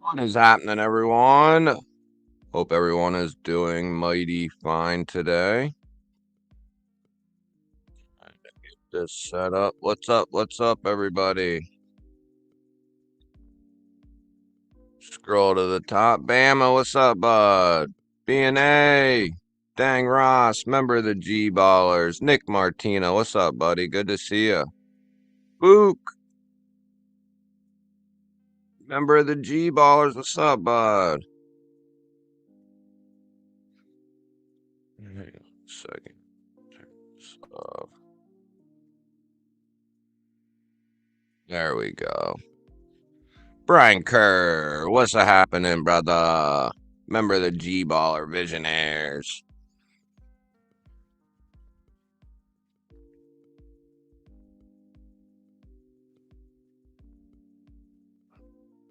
What is happening, everyone? Hope everyone is doing mighty fine today. This set up. What's up? What's up, everybody? Scroll to the top. Bama, what's up, bud? BNA. Dang Ross, member of the G Ballers. Nick Martino, what's up, buddy? Good to see you. Book, member of the G Ballers. What's up, bud? Hang on a second. Turn this off. There we go. Brian Kerr, what's a happening, brother? Member of the G Baller Visionaires.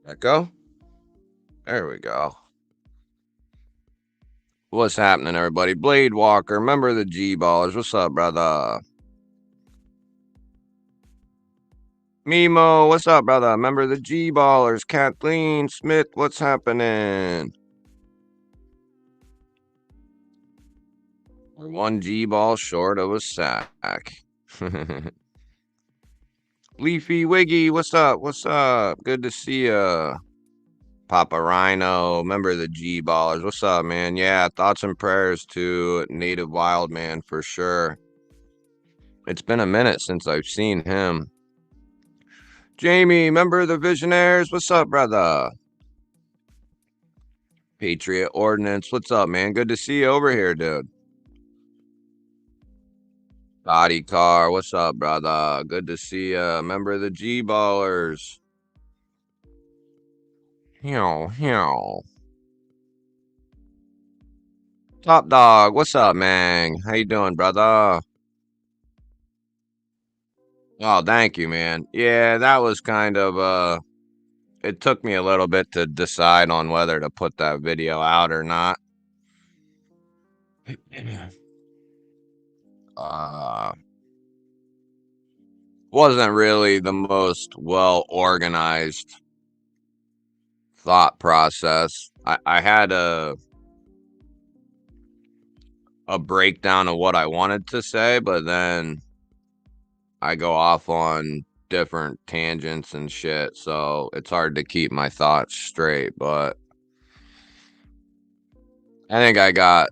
Echo? There we go. What's happening, everybody? Blade Walker, member of the G Ballers. What's up, brother? Mimo, what's up, brother? Member of the G Ballers. Kathleen Smith, what's happening? We're one G ball short of a sack. Leafy Wiggy, what's up? What's up? Good to see ya. Papa Rhino, member of the G Ballers. What's up, man? Yeah, thoughts and prayers to Native Wildman for sure. It's been a minute since I've seen him. Jamie, member of the Visionaires. What's up, brother? Patriot Ordnance. What's up, man? Good to see you over here, dude. Body Car. What's up, brother? Good to see you. Member of the G Ballers. Top Dog. What's up, man? How you doing, brother? Oh, thank you, man. Yeah, that was kind of it took me a little bit to decide on whether to put that video out or not. uh wasn't really the most well organized thought process. I had a breakdown of what I wanted to say, but then I go off on different tangents and shit, so it's hard to keep my thoughts straight, but I think I got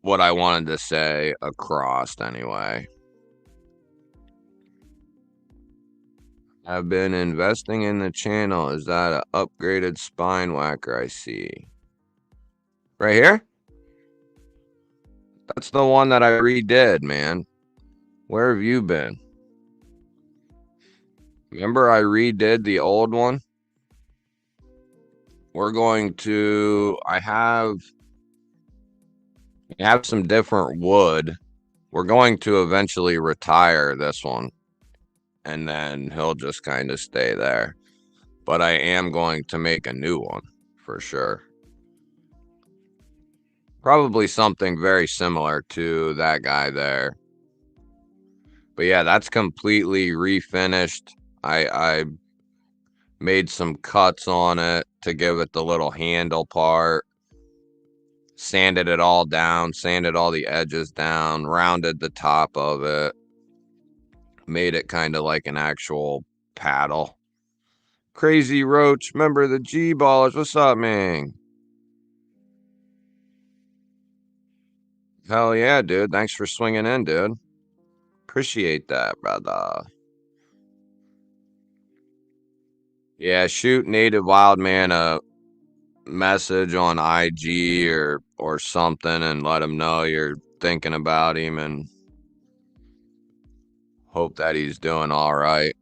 what I wanted to say across anyway. I've been investing in the channel. Is that an upgraded spine whacker I see? Right here? That's the one that I redid, man. Where have you been? Remember I redid the old one? We're going to... I have some different wood. We're going to eventually retire this one. And then he'll just kind of stay there. But I am going to make a new one, for sure. Probably something very similar to that guy there. But yeah, that's completely refinished. I made some cuts on it to give it the little handle part. Sanded it all down, sanded all the edges down, rounded the top of it. Made it kind of like an actual paddle. Crazy Roach, member of the G Ballers. What's up, man? Hell yeah, dude. Thanks for swinging in, dude. Appreciate that, brother. Yeah, shoot Native Wildman a message on IG or something and let him know you're thinking about him and hope that he's doing all right.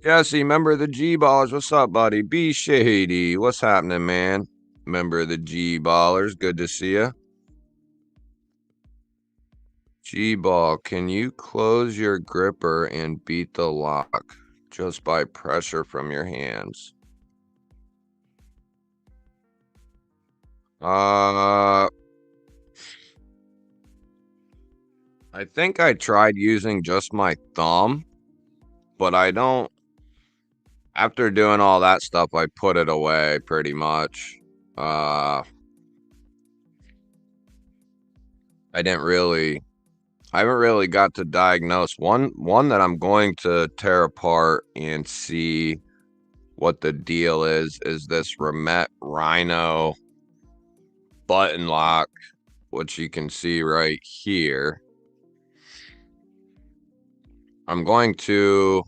Jesse, member of the G Ballers. What's up, buddy? B Shady. What's happening, man? Member of the G Ballers. Good to see you. G Ball, can you close your gripper and beat the lock just by pressure from your hands? I think I tried using just my thumb but I don't. After doing all that stuff, I put it away pretty much. I didn't really. I haven't really got to diagnose one that I'm going to tear apart and see what the deal is this Remet Rhino button lock, which you can see right here. I'm going to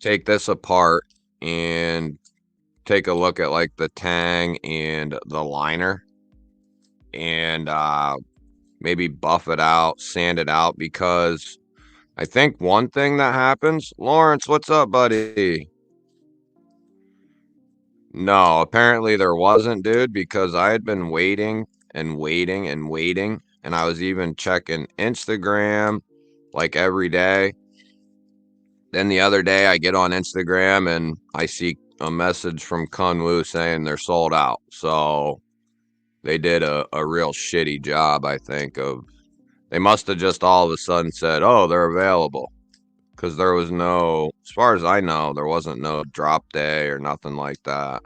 take this apart and take a look at like the tang and the liner, and maybe buff it out, sand it out, because I think one thing that happens, Lawrence, what's up, buddy? No, apparently there wasn't, dude, because I had been waiting and waiting and waiting, and I was even checking Instagram like every day. Then the other day I get on Instagram and I see a message from Kunwu saying they're sold out. So they did a real shitty job, I think, of they must have just all of a sudden said, oh, they're available. Because there was no, as far as I know, there wasn't no drop day or nothing like that.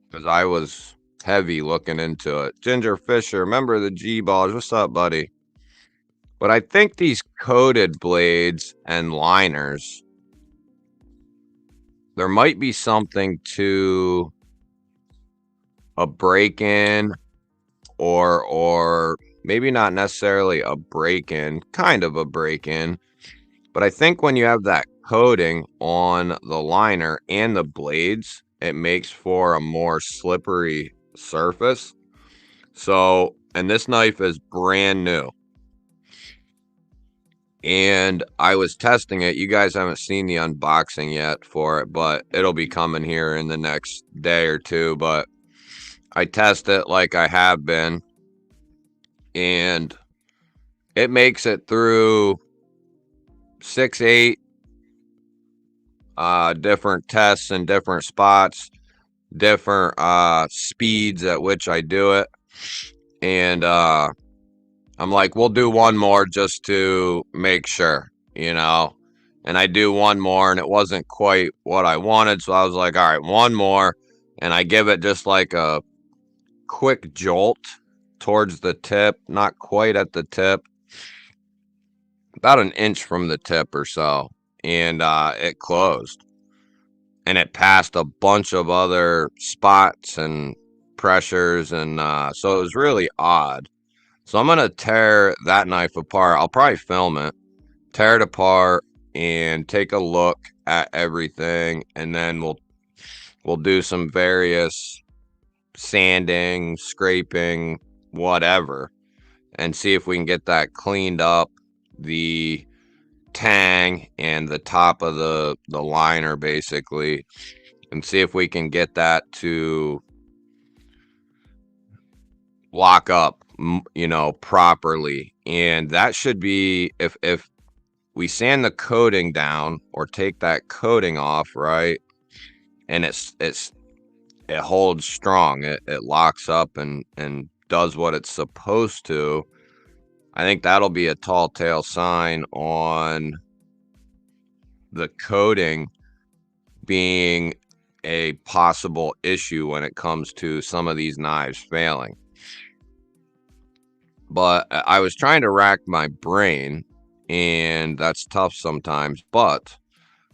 Because I was heavy looking into it. Ginger Fisher, remember the GBall? What's up, buddy? But I think these coated blades and liners, there might be something to a break-in, or maybe not necessarily a break-in, kind of a break-in. But I think when you have that coating on the liner and the blades, it makes for a more slippery surface. So, and this knife is brand new. And I was testing it. You guys haven't seen the unboxing yet for it, but it'll be coming here in the next day or two. But I test it like I have been, and it makes it through 6-8 different tests in different spots, different speeds at which I do it. And I'm like, we'll do one more just to make sure, you know. And I do one more, and it wasn't quite what I wanted. So I was like, all right, one more. And I give it just like a quick jolt towards the tip, not quite at the tip, about an inch from the tip or so. And it closed. And it passed a bunch of other spots and pressures. And so it was really odd. So I'm going to tear that knife apart. I'll probably film it, tear it apart, and take a look at everything. And then we'll do some various sanding, scraping, whatever, and see if we can get that cleaned up, the tang and the top of the liner, basically, and see if we can get that to lock up, you know, properly. And that should be, if we sand the coating down or take that coating off, right, and it holds strong, it locks up and does what it's supposed to, I think that'll be a tall tale sign on the coating being a possible issue when it comes to some of these knives failing. But I was trying to rack my brain, and that's tough sometimes. But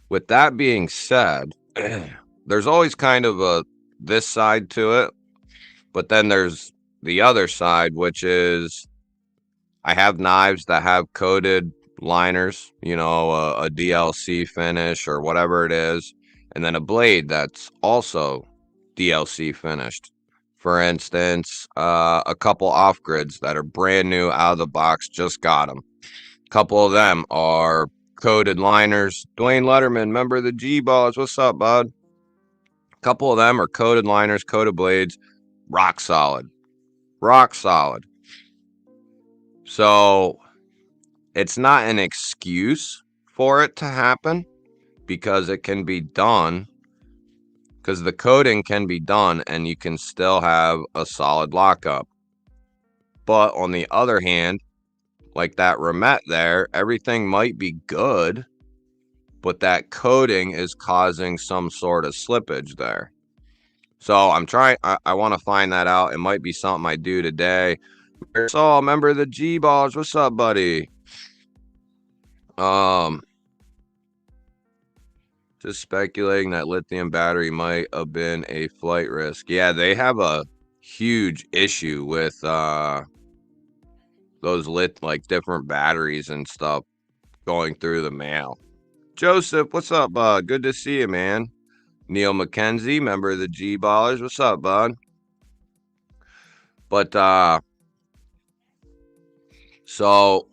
with that being said, there's always kind of this side to it, but then there's the other side, which is I have knives that have coated liners, you know, a DLC finish or whatever it is, and then a blade that's also DLC finished. For instance, a couple off-grids that are brand new out of the box, just got them. A couple of them are coated liners. Dwayne Letterman, member of the G-Balls, what's up, bud? A couple of them are coated liners, coated blades, rock solid. Rock solid. So it's not an excuse for it to happen, because it can be done, because the coating can be done and you can still have a solid lockup. But on the other hand, like that remet there, everything might be good, but that coating is causing some sort of slippage there. So I'm trying, I want to find that out. It might be something I do today. So, member of the GBalls, what's up, buddy? Just speculating that lithium battery might have been a flight risk. Yeah, they have a huge issue with those different batteries and stuff going through the mail. Joseph, what's up, bud? Good to see you, man. Neil McKenzie, member of the G-Ballers. What's up, bud? But so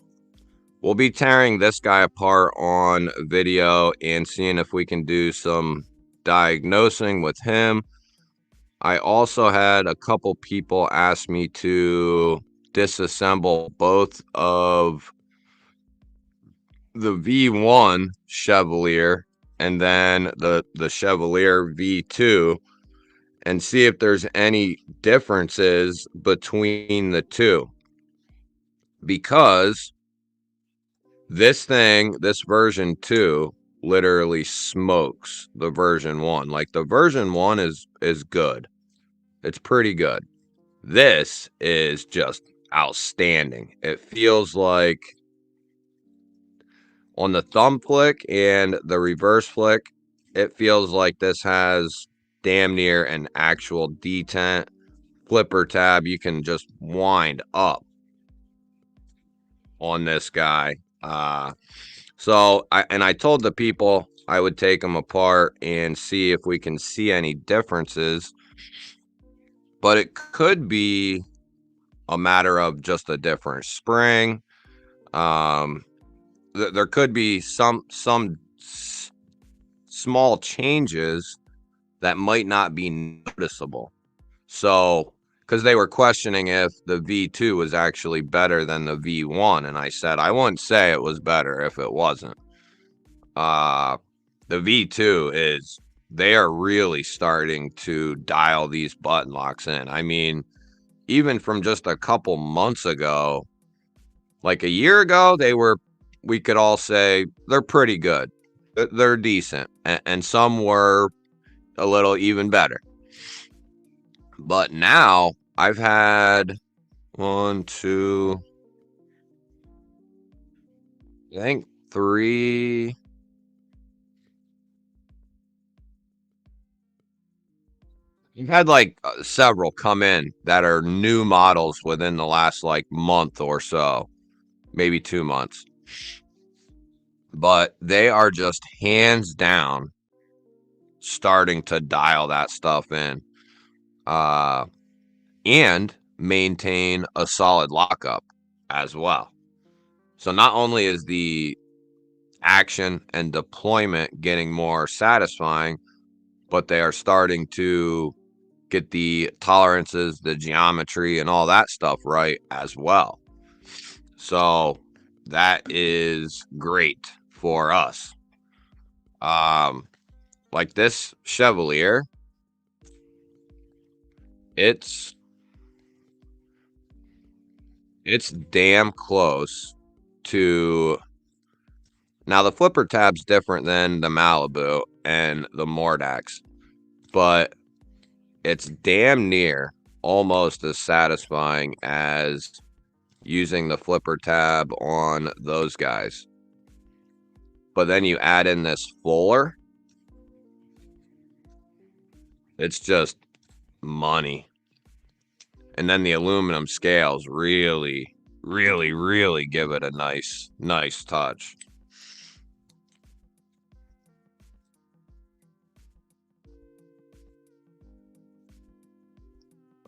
we'll be tearing this guy apart on video and seeing if we can do some diagnosing with him. I also had a couple people ask me to disassemble both of the V1 Chevalier and then the Chevalier V2 and see if there's any differences between the two. Because this version 2 literally smokes the version 1. Like the version 1 is good. It's pretty good. This is just outstanding. It feels like on the thumb flick and the reverse flick, it feels like this has damn near an actual detent. Flipper tab you can just wind up on this guy. So I told the people I would take them apart and see if we can see any differences. But it could be a matter of just a different spring. There could be some small changes that might not be noticeable. So, because they were questioning if the V2 was actually better than the V1, and I said I wouldn't say it was better if it wasn't. The V2 is, they are really starting to dial these button locks in. I mean, even from just a couple months ago, like a year ago, we could all say they're pretty good. They're decent. And some were a little even better. But now I've had 1, 2, I think 3. You've had like several come in that are new models within the last like month or so, maybe 2 months. But they are just hands down starting to dial that stuff in and maintain a solid lockup as well. So not only is the action and deployment getting more satisfying, but they are starting to get the tolerances, the geometry, and all that stuff right as well. So that is great for us. Like this Chevalier, it's damn close to. Now the flipper tab's different than the Malibu and the Mordax, but it's damn near almost as satisfying as using the flipper tab on those guys. But then you add in this fuller, it's just money. And then the aluminum scales really, really, really give it a nice touch.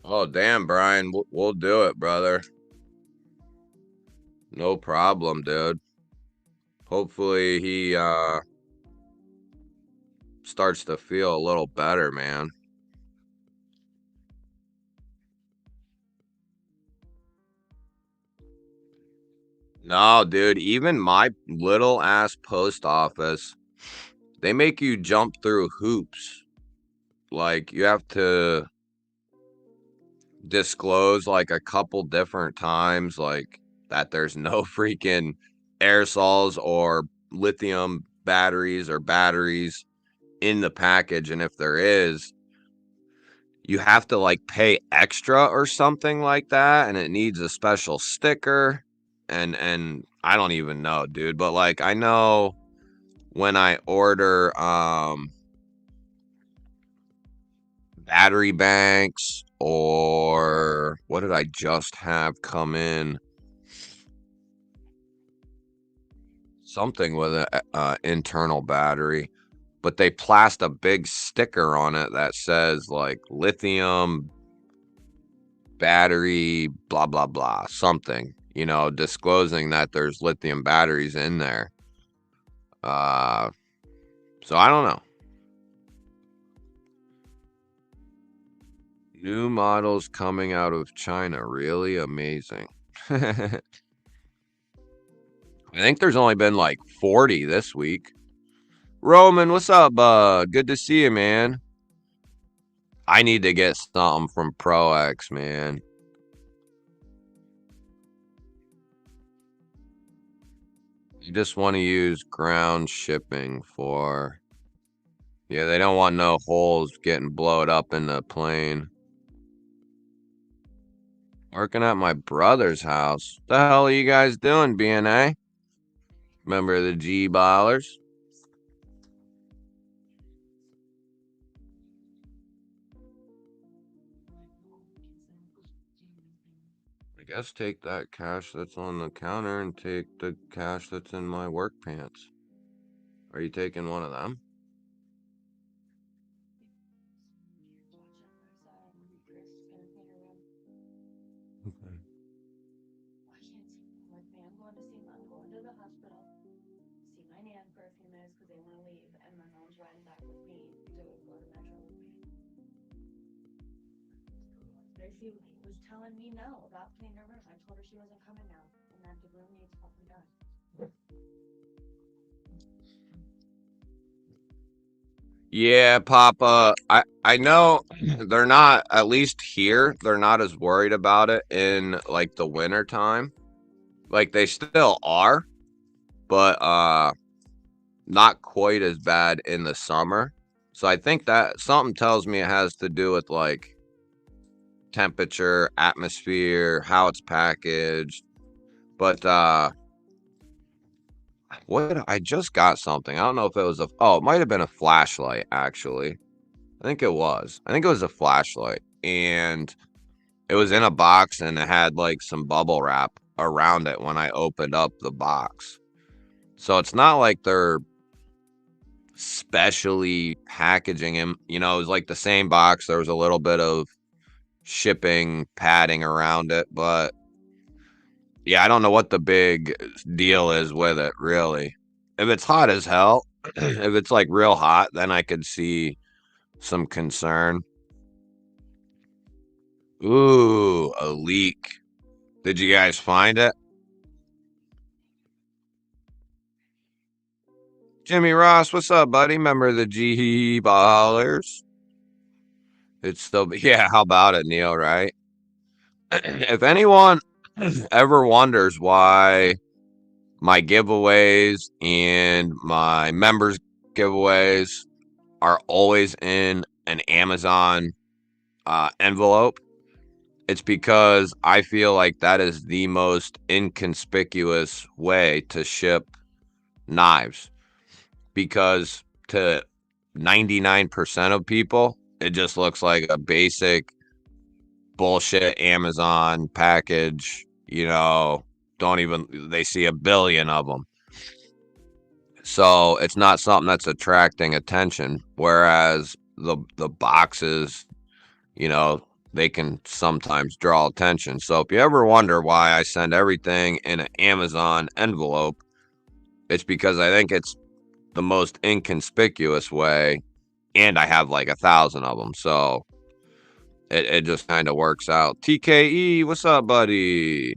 Oh, damn, Brian. We'll do it, brother. No problem, dude. Hopefully he starts to feel a little better, man. No, dude, even my little ass post office, they make you jump through hoops. Like, you have to disclose like a couple different times, like that there's no freaking aerosols or lithium batteries or batteries in the package. And if there is, you have to like pay extra or something like that, and it needs a special sticker. And I don't even know, dude. But like I know when I order battery banks, or what did I just have come in? Something with an internal battery, but they plast a big sticker on it that says like lithium battery, blah, blah, blah, something, disclosing that there's lithium batteries in there. Uh, so I don't know. New models coming out of China. Really amazing. I think there's only been like 40 this week. Roman, what's up, bud? Good to see you, man. I need to get something from ProX, man. You just want to use ground shipping for... Yeah, they don't want no holes getting blowed up in the plane. Working at my brother's house. The hell are you guys doing, BNA? Member of the GBallers? I guess take that cash that's on the counter and take the cash that's in my work pants. Are you taking one of them? Okay. Yeah, Papa. I know they're not, at least here, they're not as worried about it in like the winter time. Like they still are, but not quite as bad in the summer. So I think that something tells me it has to do with like temperature, atmosphere, how it's packaged. But what I just got something. I don't know if it was it might have been a flashlight actually. I think it was. I think it was a flashlight, and it was in a box and it had like some bubble wrap around it when I opened up the box. So it's not like they're specially packaging him. It was like the same box. There was a little bit of shipping padding around it, but yeah, I don't know what the big deal is with it, really. If it's hot as hell, if it's like real hot, then I could see some concern. Ooh, a leak. Did you guys find it? Jimmy Ross, what's up, buddy? Member of the G Ballers. It's still, yeah, how about it, Neil, right? If anyone ever wonders why my giveaways and my members' giveaways are always in an Amazon envelope, it's because I feel like that is the most inconspicuous way to ship knives. Because to 99% of people, it just looks like a basic bullshit Amazon package, don't even, they see a billion of them. So it's not something that's attracting attention. Whereas the boxes, they can sometimes draw attention. So if you ever wonder why I send everything in an Amazon envelope, it's because I think it's the most inconspicuous way, and I have like 1,000 of them. So it just kind of works out. TKE, what's up, buddy?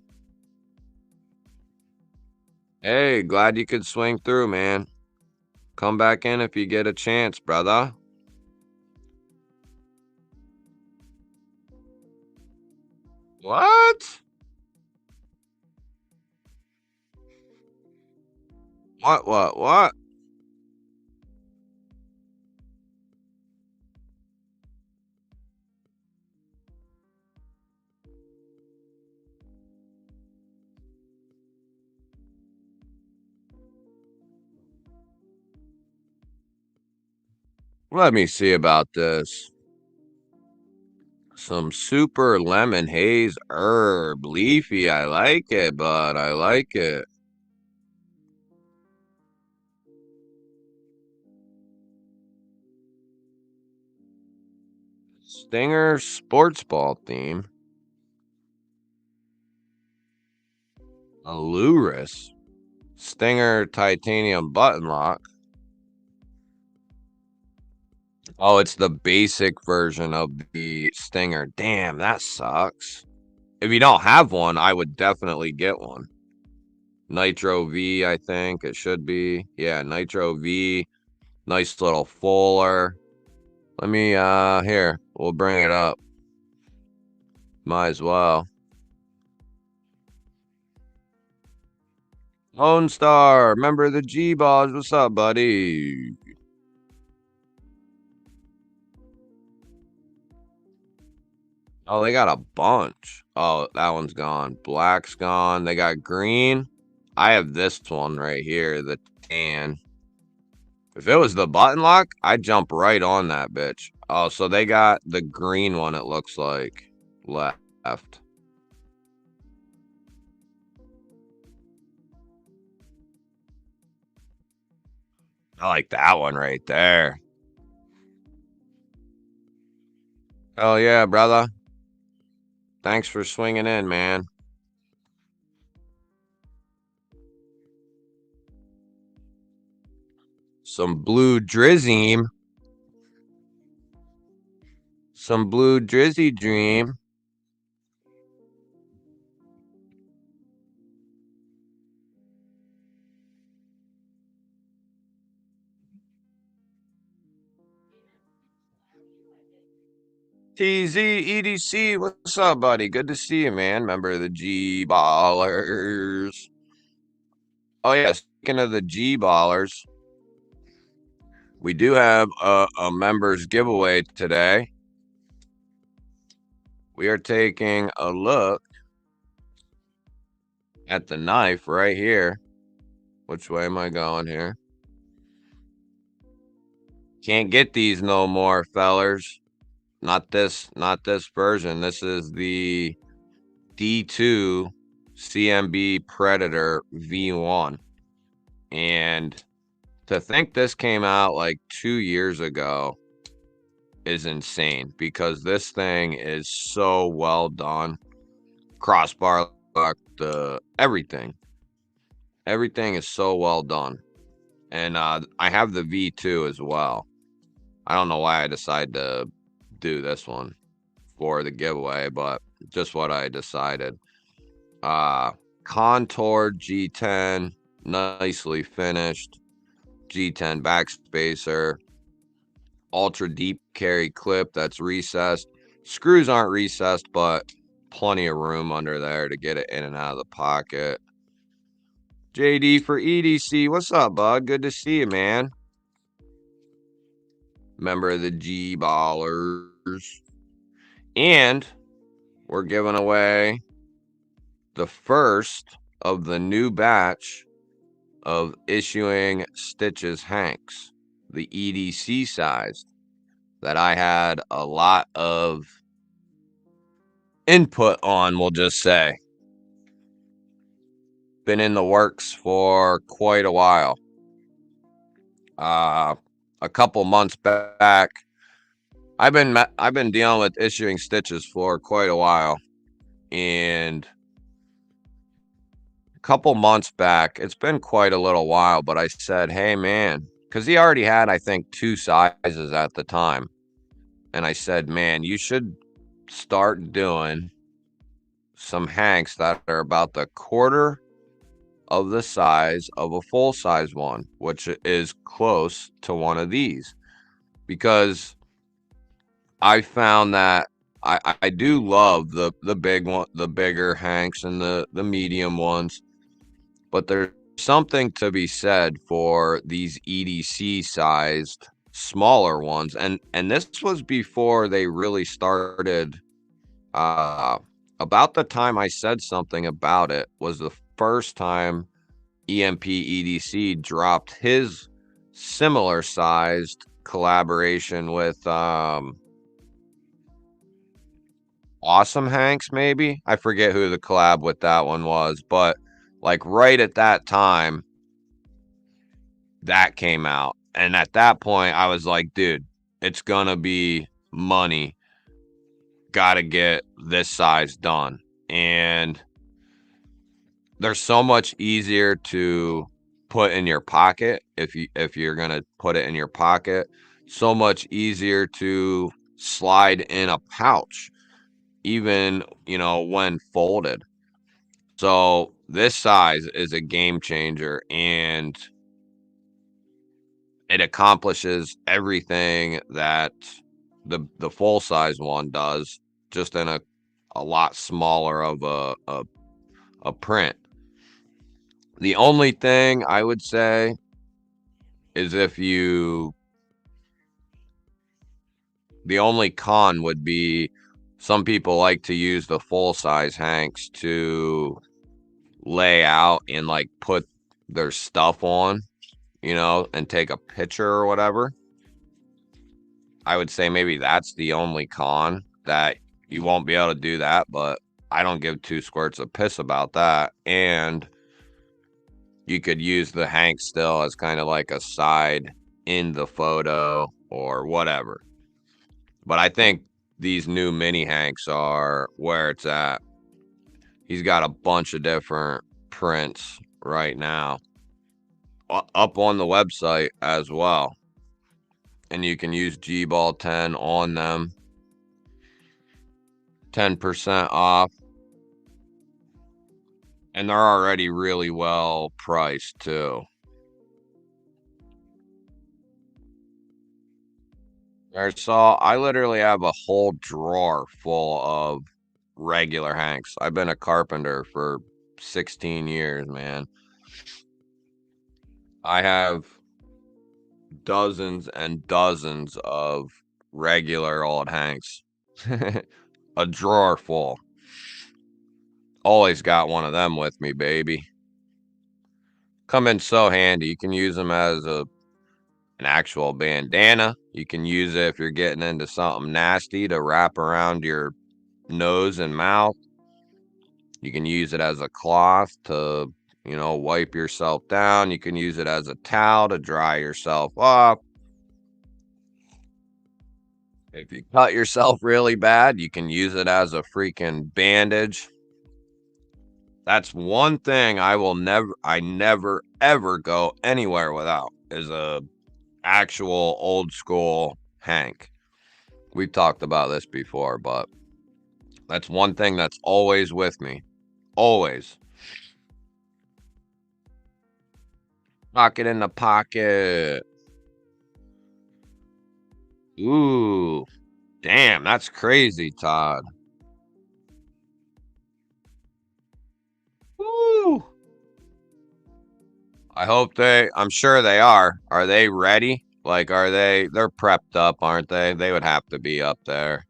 Hey, glad you could swing through, man. Come back in if you get a chance, brother. What? What? Let me see about this. Some super lemon haze herb. Leafy. I like it, bud. I like it. Stinger sports ball theme. Aluris. Stinger titanium button lock. Oh, it's the basic version of the Stinger. Damn, that sucks. If you don't have one, I would definitely get one. Nitro V, I think it should be. Yeah, Nitro V. Nice little fuller. Let me, here, we'll bring it up. Might as well. Lone Star, member of the GBall. What's up, buddy? Oh, they got a bunch. Oh, that one's gone. Black's gone. They got green. I have this one right here, the tan. If it was the button lock, I'd jump right on that bitch. Oh, so they got the green one, it looks like. Left. I like that one right there. Oh, yeah, brother. Thanks for swinging in, man. Some blue drizzy. Some blue drizzy dream. TZ EDC, what's up, buddy? Good to see you, man. Member of the G Ballers. Oh, yeah, speaking of the G Ballers, we do have a members giveaway today. We are taking a look at the knife right here. Which way am I going here? Can't get these no more, fellers. Not this version. This is the D2 CMB Predator V1. And to think this came out like 2 years ago is insane because this thing is so well done. Crossbar lock, everything. Everything is so well done. And I have the V2 as well. I don't know why I decided to do this one for the giveaway, but just what I decided. Contoured G10, nicely finished. G10 backspacer. Ultra deep carry clip that's recessed. Screws aren't recessed, but plenty of room under there to get it in and out of the pocket. JD for EDC, what's up, bud? Good to see you, man. Member of the G Ballers. And we're giving away the first of the new batch of issuing Stitches Hanks, the EDC size that I had a lot of input on, we'll just say. Been in the works for quite a while. A couple months back, I've been dealing with issuing stitches for quite a while, and a couple months back, it's been quite a little while, but I said, hey man, because he already had, I think, 2 sizes at the time. And I said, man, you should start doing some Hanks that are about the quarter of the size of a full size one, which is close to one of these. Because I found that I do love the big one, the bigger Hanks and the medium ones. But there's something to be said for these EDC sized smaller ones, and this was before they really started. uh about the time I said something about it was the first time EMP EDC dropped his similar sized collaboration with Awesome Hanks, maybe. I forget who the collab with that one was, but like right at that time that came out. And at that point I was like, dude, it's gonna be money. Gotta get this size done. And they're so much easier to put in your pocket if you're gonna put it in your pocket. So much easier to slide in a pouch, even when folded. So this size is a game changer, and it accomplishes everything that the full size one does, just in a lot smaller of a print. The only thing I would say is the only con would be some people like to use the full size Hanks to lay out and like put their stuff on, and take a picture or whatever. I would say maybe that's the only con, that you won't be able to do that, but I don't give two squirts of piss about that. And you could use the Hank still as kind of like a side in the photo or whatever. But I think these new mini Hanks are where it's at. He's got a bunch of different prints right now up on the website as well. And you can use GBall 10 on them. 10% off. And they're already really well priced too. So I literally have a whole drawer full of regular Hanks. I've been a carpenter for 16 years, man. I have dozens and dozens of regular old Hanks. A drawer full. Always got one of them with me, baby. Come in so handy. You can use them as an actual bandana. You can use it if you're getting into something nasty to wrap around your nose and mouth. You can use it as a cloth to, wipe yourself down. You can use it as a towel to dry yourself off. If you cut yourself really bad, you can use it as a freaking bandage. That's one thing I never ever go anywhere without, is a actual old school Hank. We've talked about this before, but that's one thing that's always with me. Always. Pocket in the pocket. Ooh. Damn, that's crazy, Todd. Woo. I'm sure they are. Are they ready? Like, they're prepped up, aren't they? They would have to be up there.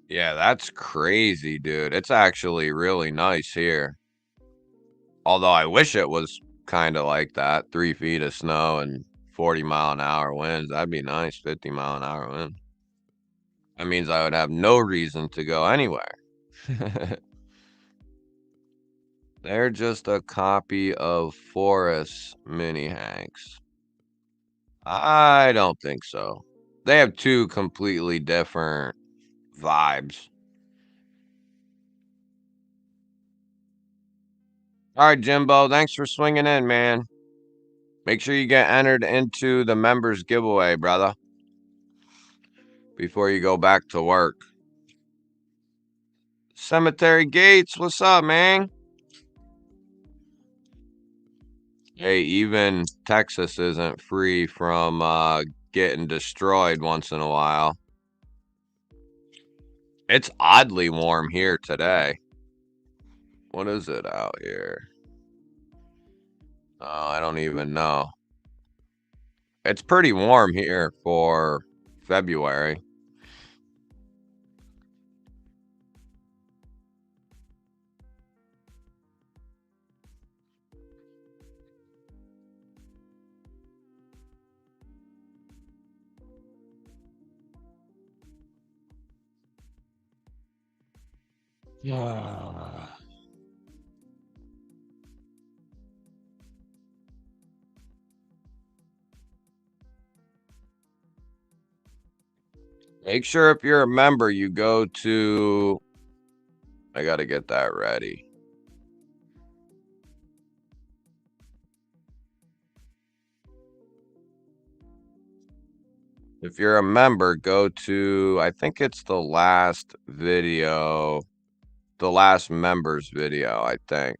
Yeah, that's crazy, dude. It's actually really nice here. Although I wish it was kind of like that. 3 feet of snow and 40-mile-an-hour winds. That'd be nice. 50-mile-an-hour wind. That means I would have no reason to go anywhere. They're just a copy of Forrest's mini Hanks. I don't think so. They have two completely different vibes. All right, Jimbo, thanks for swinging in, man. Make sure you get entered into the members giveaway, brother, before you go back to work. Cemetery Gates, what's up, man? Hey, even Texas isn't free from getting destroyed once in a while. It's oddly warm here today. What is it out here? Oh, I don't even know. It's pretty warm here for February. Yeah. Make sure if you're a member, you go to. I got to get that ready. If you're a member, go to, I think it's the last video, the last members video, I think.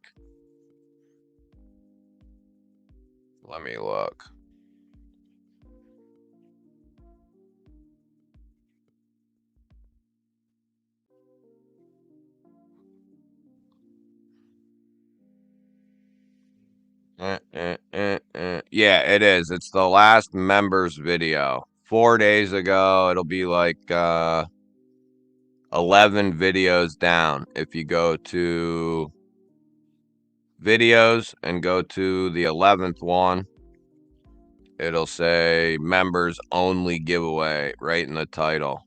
Let me look. Yeah, it is. It's the last members video. 4 days ago, it'll be like 11 videos down. If you go to videos and go to the 11th one, it'll say members only giveaway right in the title.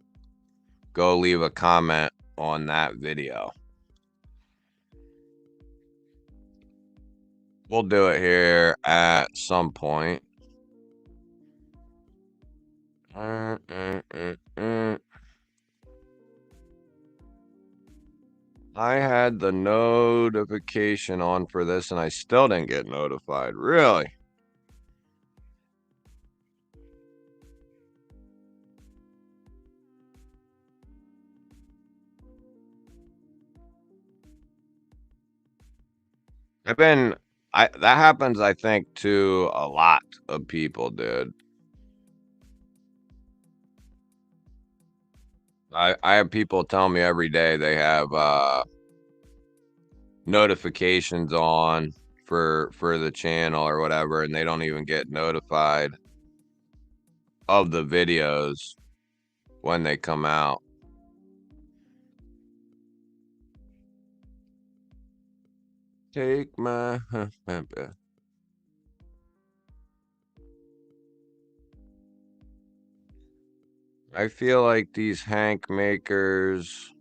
Go leave a comment on that video. We'll do it here at some point. I had the notification on for this and I still didn't get notified. Really? That happens, I think, to a lot of people, dude. I have people tell me every day they have notifications on for the channel or whatever, and they don't even get notified of the videos when they come out. Take my I feel like these Hank makers,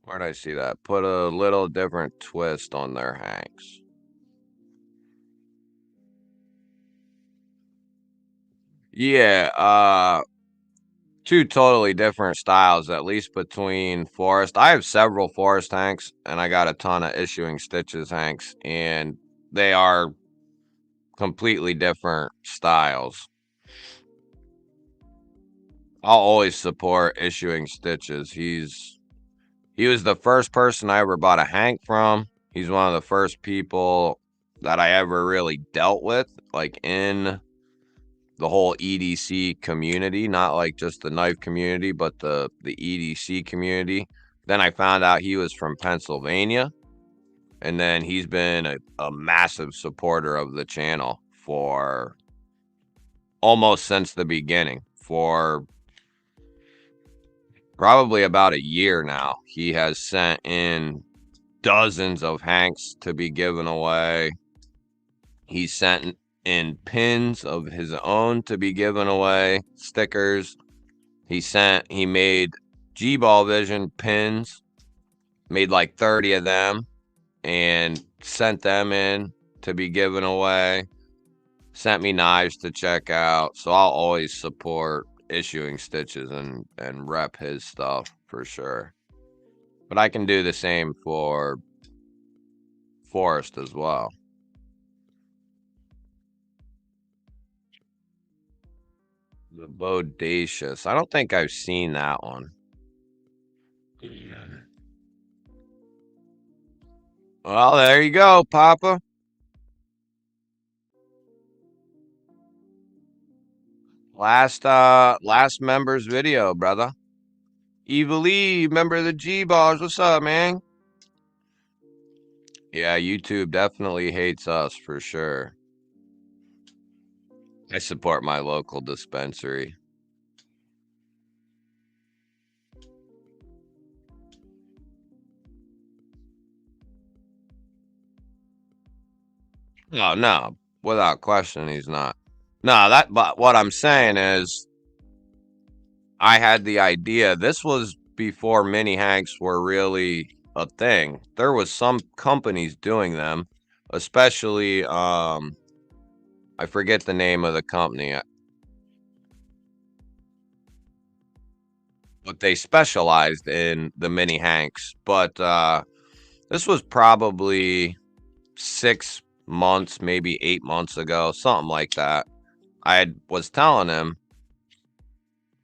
where'd I see that? Put a little different twist on their Hanks. Yeah, two totally different styles, at least between Forest. I have several Forest Hanks, and I got a ton of Issuing Stitches Hanks, and they are completely different styles. I'll always support Issuing Stitches. He was the first person I ever bought a Hank from. He's one of the first people that I ever really dealt with, like in the whole EDC community, not like just the knife community, but the EDC community. Then I found out he was from Pennsylvania, and then he's been a massive supporter of the channel for almost since the beginning, for probably about a year now. He has sent in dozens of Hanks to be given away. He sent in pins of his own to be given away, stickers. He made GBall Vision pins, made like 30 of them, and sent them in to be given away. Sent me knives to check out. So I'll always support Issuing Stitches and rep his stuff for sure. But I can do the same for Forest as well. The Bodacious. I don't think I've seen that one. Well, there you go, Papa. Last members video, brother. Evil E, member of the G-Balls. What's up, man? Yeah, YouTube definitely hates us for sure. I support my local dispensary. Oh, no, without question, he's not. No, but what I'm saying is, I had the idea. This was before mini hanks were really a thing. There was some companies doing them, especially, I forget the name of the company, but they specialized in the mini hanks. But this was probably 6 months, maybe 8 months ago, something like that. Was telling him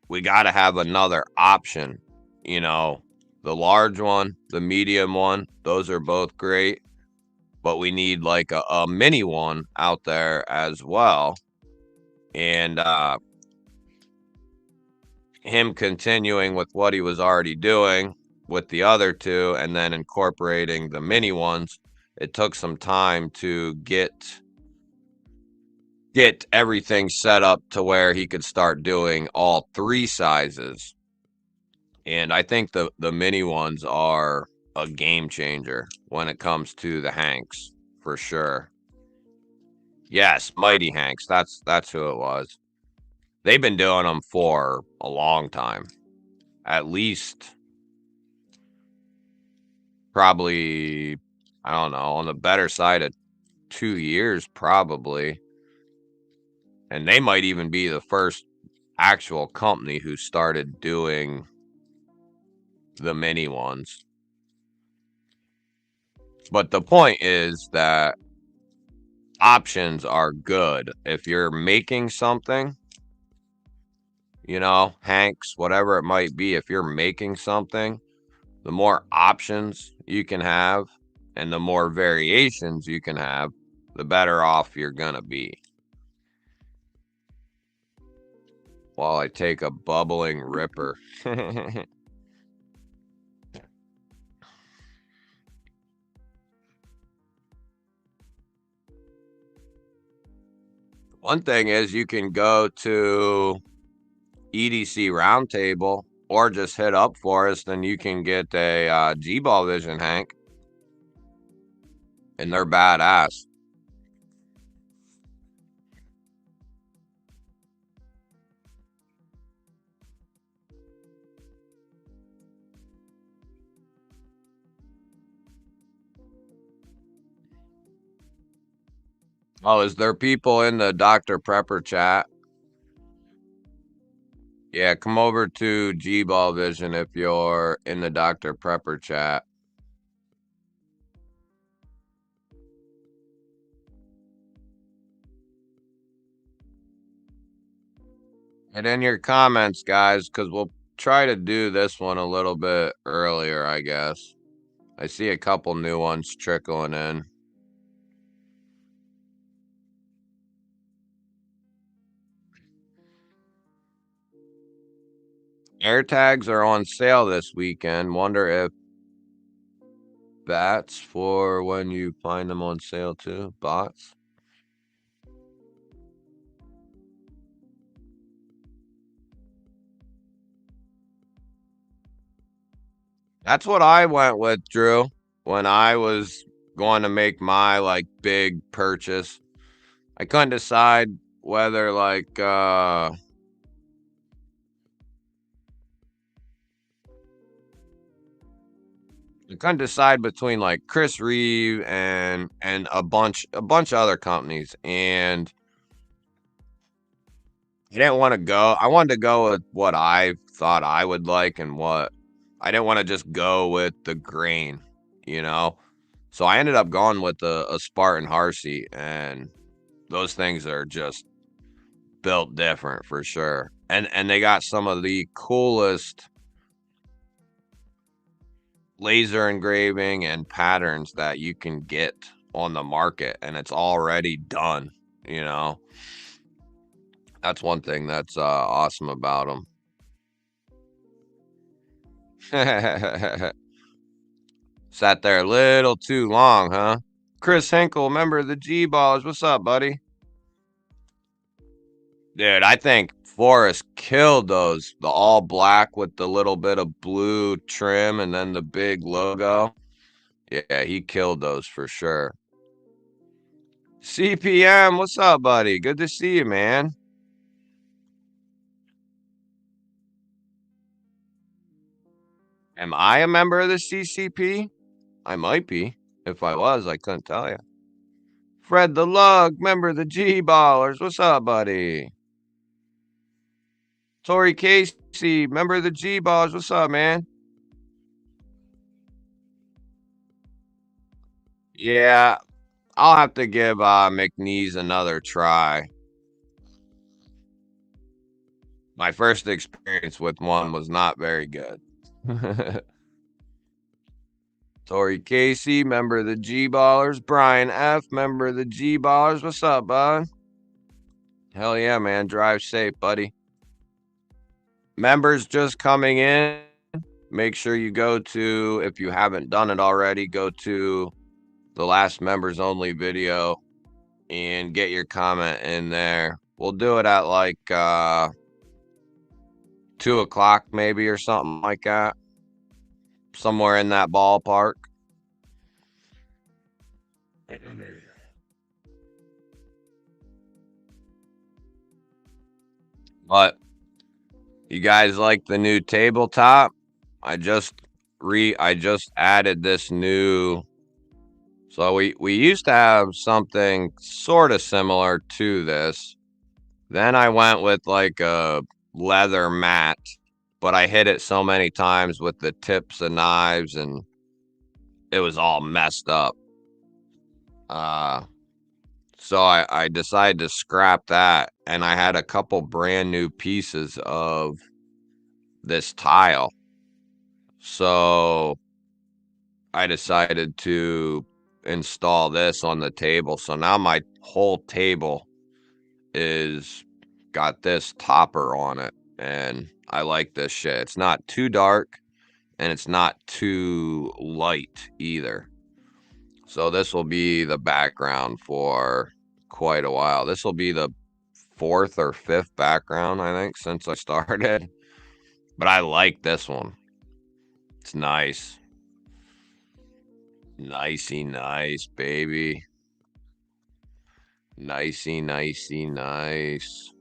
we got to have another option. You know, the large one, the medium one, those are both great, but we need like a mini one out there as well. And him continuing with what he was already doing with the other two and then incorporating the mini ones, it took some time to get everything set up to where he could start doing all three sizes. And I think the mini ones are a game changer when it comes to the Hanks, for sure. Yes, Mighty Hanks. That's who it was. They've been doing them for a long time. At least probably, I don't know, on the better side of 2 years probably. And they might even be the first actual company who started doing the mini ones. But the point is that options are good. If you're making something, Hanks, whatever it might be, if you're making something, the more options you can have and the more variations you can have, the better off you're going to be. While I take a bubbling ripper. One thing is you can go to EDC Roundtable or just hit up Forest and you can get a GBall Vision Hank. And they're badass. Oh, is there people in the Dr. Prepper chat? Yeah, come over to GBall Vision if you're in the Dr. Prepper chat. And in your comments, guys, because we'll try to do this one a little bit earlier, I guess. I see a couple new ones trickling in. AirTags are on sale this weekend. Wonder if that's for when you find them on sale too. Bots. That's what I went with, Drew, when I was going to make my like big purchase. I couldn't decide whether I couldn't decide between like Chris Reeve and a bunch of other companies, and I didn't want to go. I wanted to go with what I thought I would like, and what I didn't want to just go with the grain, you know. So I ended up going with a Spartan Harsey, and those things are just built different for sure. And they got some of the coolest laser engraving and patterns that you can get on the market, and it's already done, you know. That's one thing that's awesome about them. Sat there a little too long, huh? Chris Hinkle, member of the G-Ballers. What's up, buddy? Dude, I think Forrest killed those. The all black with the little bit of blue trim and then the big logo. Yeah, he killed those for sure. CPM, what's up, buddy? Good to see you, man. Am I a member of the CCP? I might be. If I was, I couldn't tell you. Fred the Lug, member of the G-Ballers. What's up, buddy? Tori Casey, member of the G-Ballers. What's up, man? Yeah, I'll have to give McNeese another try. My first experience with one was not very good. Tori Casey, member of the G-Ballers. Brian F., member of the G-Ballers. What's up, bud? Hell yeah, man. Drive safe, buddy. Members just coming in. Make sure you go to, if you haven't done it already, go to the last members only video and get your comment in there. We'll do it at like 2 o'clock maybe or something like that. Somewhere in that ballpark. But you guys like the new tabletop? I just added this new. So we used to have something sort of similar to this. Then I went with like a leather mat, but I hit it so many times with the tips of knives and it was all messed up. So I decided to scrap that, and I had a couple brand new pieces of this tile. So I decided to install this on the table. So now my whole table is got this topper on it, and I like this shit. It's not too dark and it's not too light either. So this will be the background for quite a while. This will be the 4th or 5th background, I think, since I started. But I like this one. It's nice. Nicey nice, baby. Nicey, nicey, nice.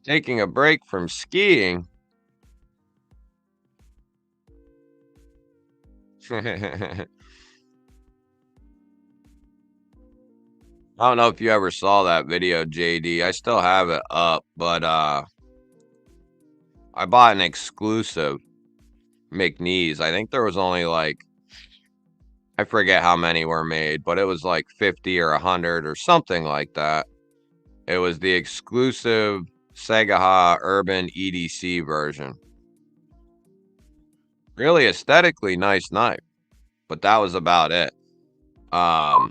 Taking a break from skiing. I don't know if you ever saw that video, JD. I still have it up, but I bought an exclusive McNeese. I think there was only like, I forget how many were made, but it was like 50 or 100 or something like that. It was the exclusive Segaha Urban EDC version. Really aesthetically nice knife, but that was about it. I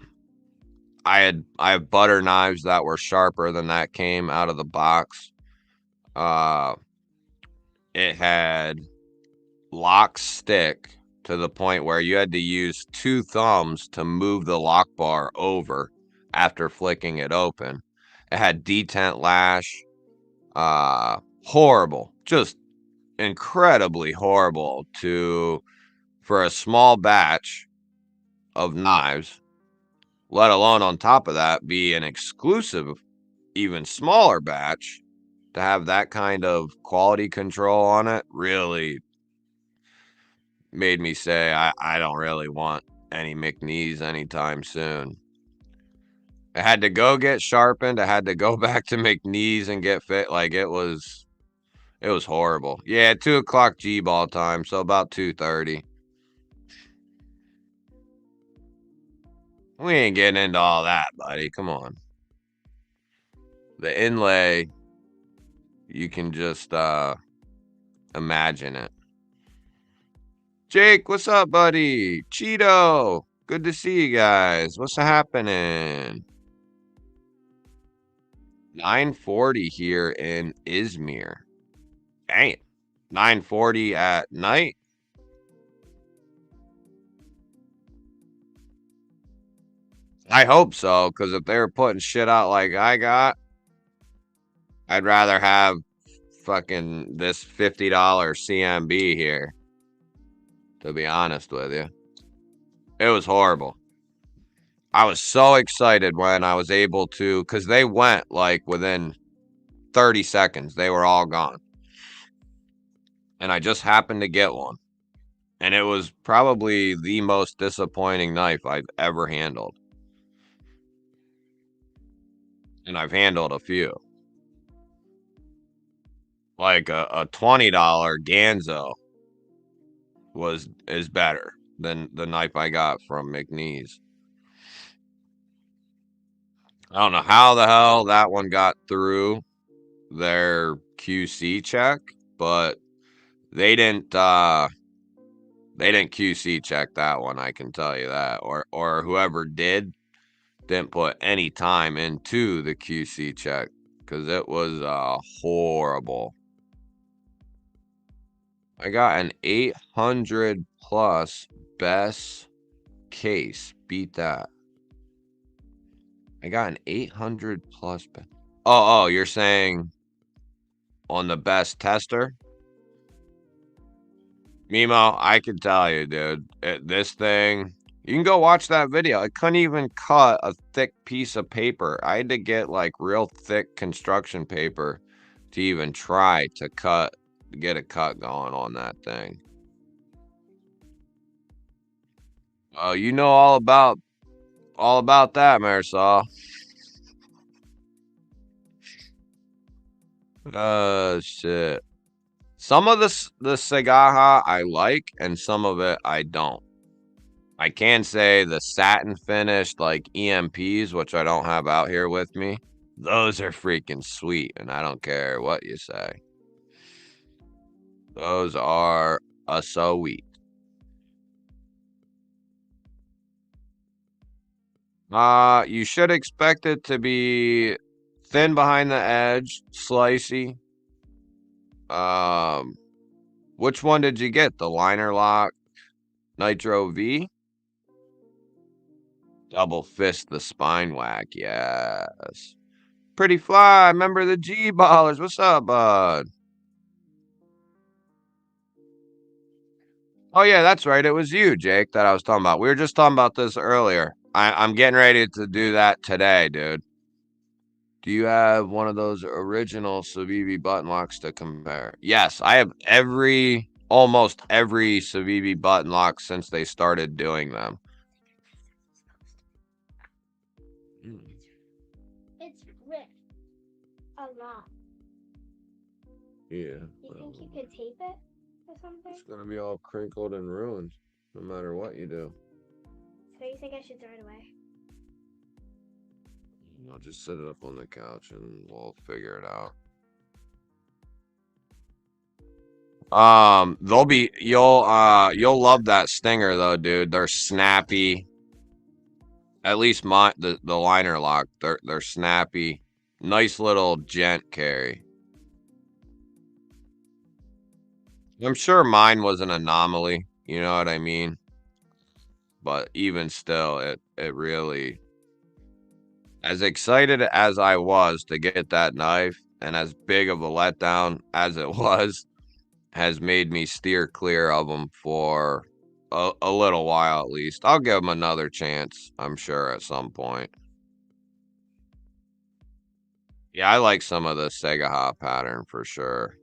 have butter knives that were sharper than that came out of the box. It had lock stick to the point where you had to use 2 thumbs to move the lock bar over after flicking it open. It had detent lash. Horrible, just incredibly horrible for a small batch of knives, let alone on top of that be an exclusive, even smaller batch. To have that kind of quality control on it really made me say I don't really want any McNeese anytime soon. I had to go get sharpened. I had to go back to McNeese and get fit. Like it was horrible. Yeah, 2 o'clock G-ball time, so about 2:30. We ain't getting into all that, buddy. Come on. The inlay, you can just imagine it. Jake, what's up, buddy? Cheeto, good to see you guys. What's happening? 9:40 here in Izmir. Dang it. 9:40 at night? I hope so, because if they were putting shit out like I got, I'd rather have fucking this $50 CMB here, to be honest with you. It was horrible. I was so excited when I was able to, because they went like within 30 seconds. They were all gone. And I just happened to get one. And it was probably the most disappointing knife I've ever handled. And I've handled a few. Like a $20 Ganzo is better than the knife I got from McNeese. I don't know how the hell that one got through their QC check, but they didn't QC check that one, I can tell you that. Or whoever didn't put any time into the QC check, because it was horrible. I got an 800 plus best case. Beat that. I got an 800 plus. Oh, you're saying on the best tester? Mimo, I can tell you, dude. This thing, you can go watch that video. I couldn't even cut a thick piece of paper. I had to get like real thick construction paper to even try to get a cut going on that thing. Oh, you know all about that, Marisol. Shit. Some of the Sagaha I like, and some of it I don't. I can say the satin finished like EMPs, which I don't have out here with me. Those are freaking sweet, and I don't care what you say. Those are so sweet. You should expect it to be thin behind the edge, slicey. Which one did you get? The liner lock Nitro V? Double fist the spine whack, yes. Pretty fly, remember the G-ballers. What's up, bud? Oh yeah, that's right. It was you, Jake, that I was talking about. We were just talking about this earlier. I'm getting ready to do that today, dude. Do you have one of those original Civivi button locks to compare? Yes, I have almost every Civivi button lock since they started doing them. It's ripped a lot. Yeah. You think you could tape it or something? It's gonna be all crinkled and ruined, no matter what you do. So you think I should throw it away? I'll just set it up on the couch and we'll figure it out. You'll love that Stinger though, dude. They're snappy. At least the liner lock, they're snappy. Nice little gent carry. I'm sure mine was an anomaly, you know what I mean? But even still, it really, as excited as I was to get that knife, and as big of a letdown as it was, has made me steer clear of them for a little while at least. I'll give them another chance, I'm sure, at some point. Yeah, I like some of the Sega Hop pattern for sure.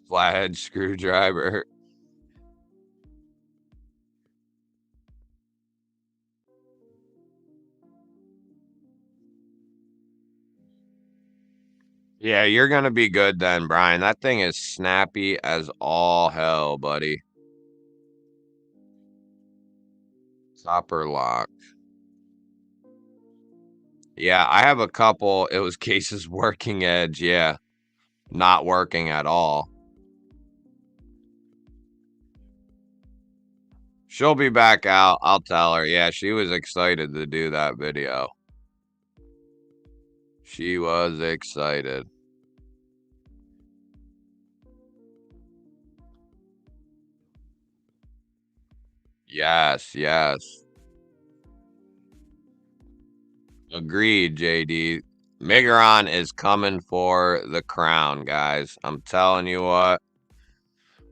Flathead screwdriver. Yeah, you're gonna be good then, Brian. That thing is snappy as all hell, buddy. Copper lock. Yeah, I have a couple. It was Case's working edge. Yeah, not working at all. She'll be back out. I'll tell her. Yeah, she was excited to do that video. She was excited. Yes, yes. Agreed, JD. Migron is coming for the crown, guys. I'm telling you what.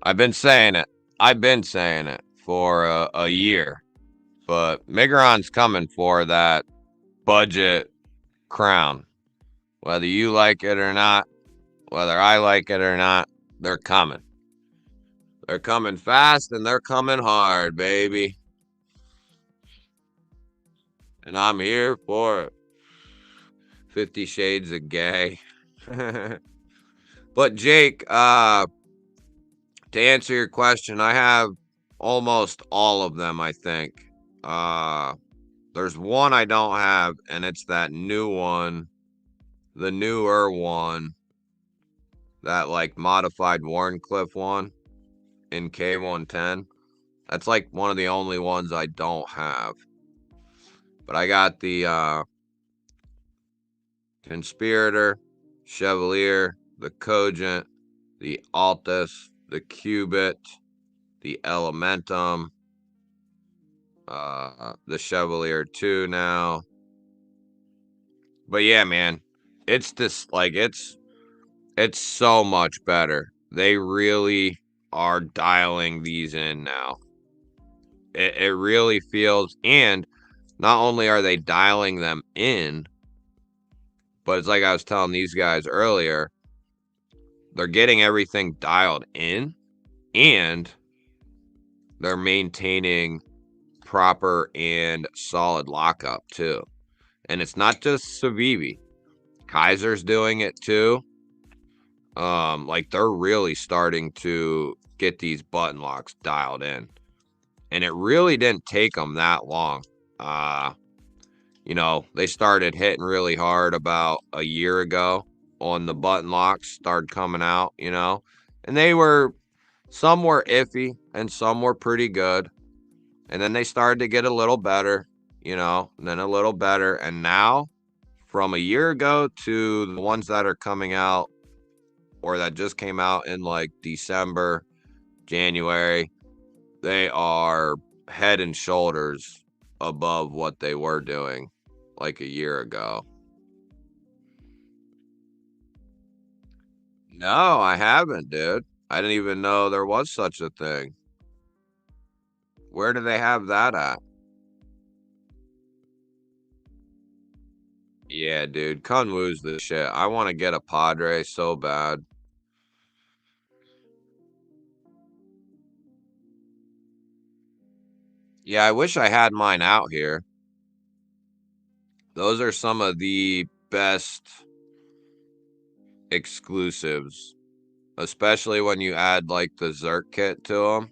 I've been saying it. I've been saying it for a year. But Migron's coming for that budget crown. Whether you like it or not, whether I like it or not, they're coming. They're coming fast and they're coming hard, baby. And I'm here for it. 50 Shades of Gay. But Jake, to answer your question, I have almost all of them, I think. Uh, there's one I don't have, and it's that new one, the newer one, that like modified Warncliffe one in K110. That's like one of the only ones I don't have. But I got the Conspirator, Chevalier, the Cogent, the Altus, the Cubit, the Elementum, the Chevalier 2 now. But yeah, man, it's this like it's so much better. They really are dialing these in now. It really feels, and not only are they dialing them in, but it's like I was telling these guys earlier, they're getting everything dialed in and they're maintaining proper and solid lockup too. And it's not just Savivi. Kaiser's doing it too. Like they're really starting to get these button locks dialed in. And it really didn't take them that long. They started hitting really hard about a year ago on the button locks, started coming out, and some were iffy and some were pretty good. And then they started to get a little better, and then a little better. And now, from a year ago to the ones that are coming out or that just came out in like December, January, they are head and shoulders above what they were doing like a year ago. No, I haven't, dude. I didn't even know there was such a thing. Where do they have that at? Yeah, dude. Kunwu's the shit. I want to get a Padre so bad. Yeah, I wish I had mine out here. Those are some of the best exclusives, especially when you add like the Zerk kit to them.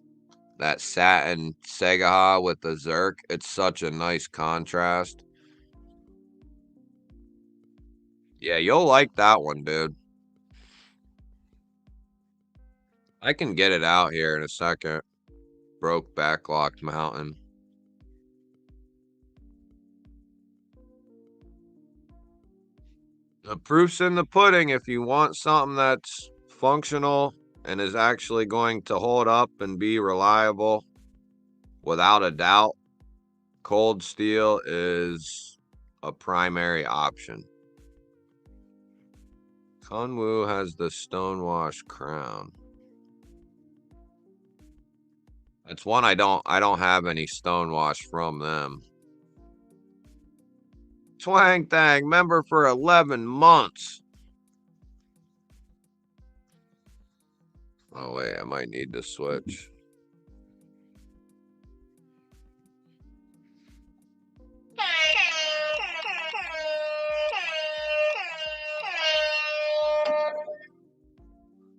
That satin Segaha with the Zerk. It's such a nice contrast. Yeah, you'll like that one, dude. I can get it out here in a second. Broke backlocked mountain. The proof's in the pudding. If you want something that's functional and is actually going to hold up and be reliable, without a doubt, cold steel is a primary option. Kunwu has the Stonewash crown. That's one I don't have any Stonewash from them. Twang Thang, member for 11 months. Oh wait, I might need to switch.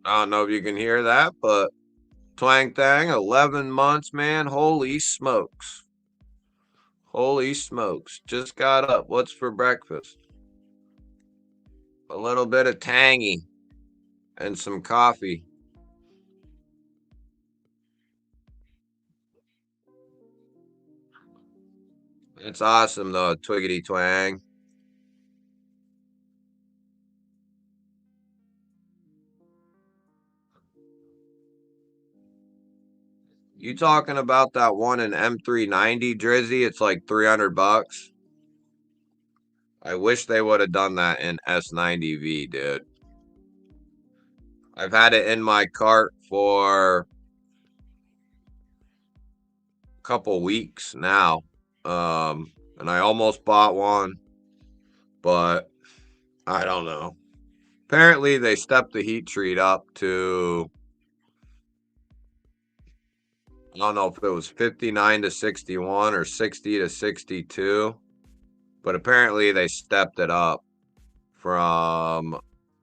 I don't know if you can hear that, but Twang Thang, 11 months, man. Holy smokes. Holy smokes. Just got up. What's for breakfast? A little bit of tangy and some coffee. It's awesome, though, Twiggity Twang. You talking about that one in M390 Drizzy? It's like $300. I wish they would have done that in S90V, dude. I've had it in my cart for a couple weeks now. And I almost bought one, but I don't know. Apparently, they stepped the heat treat up to, I don't know if it was 59 to 61 or 60 to 62, but apparently they stepped it up from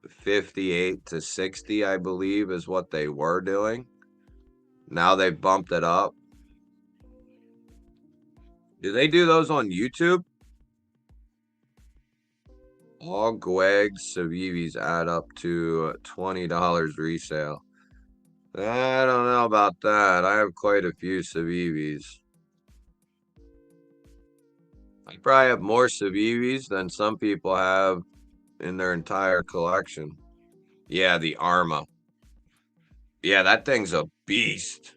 58 to 60, I believe, is what they were doing. Now they've bumped it up. Do they do those on YouTube? All Gwegs Savivis add up to $20 resale. I don't know about that. I have quite a few Savivis. I probably have more Savivis than some people have in their entire collection. Yeah, the Arma. Yeah, that thing's a beast.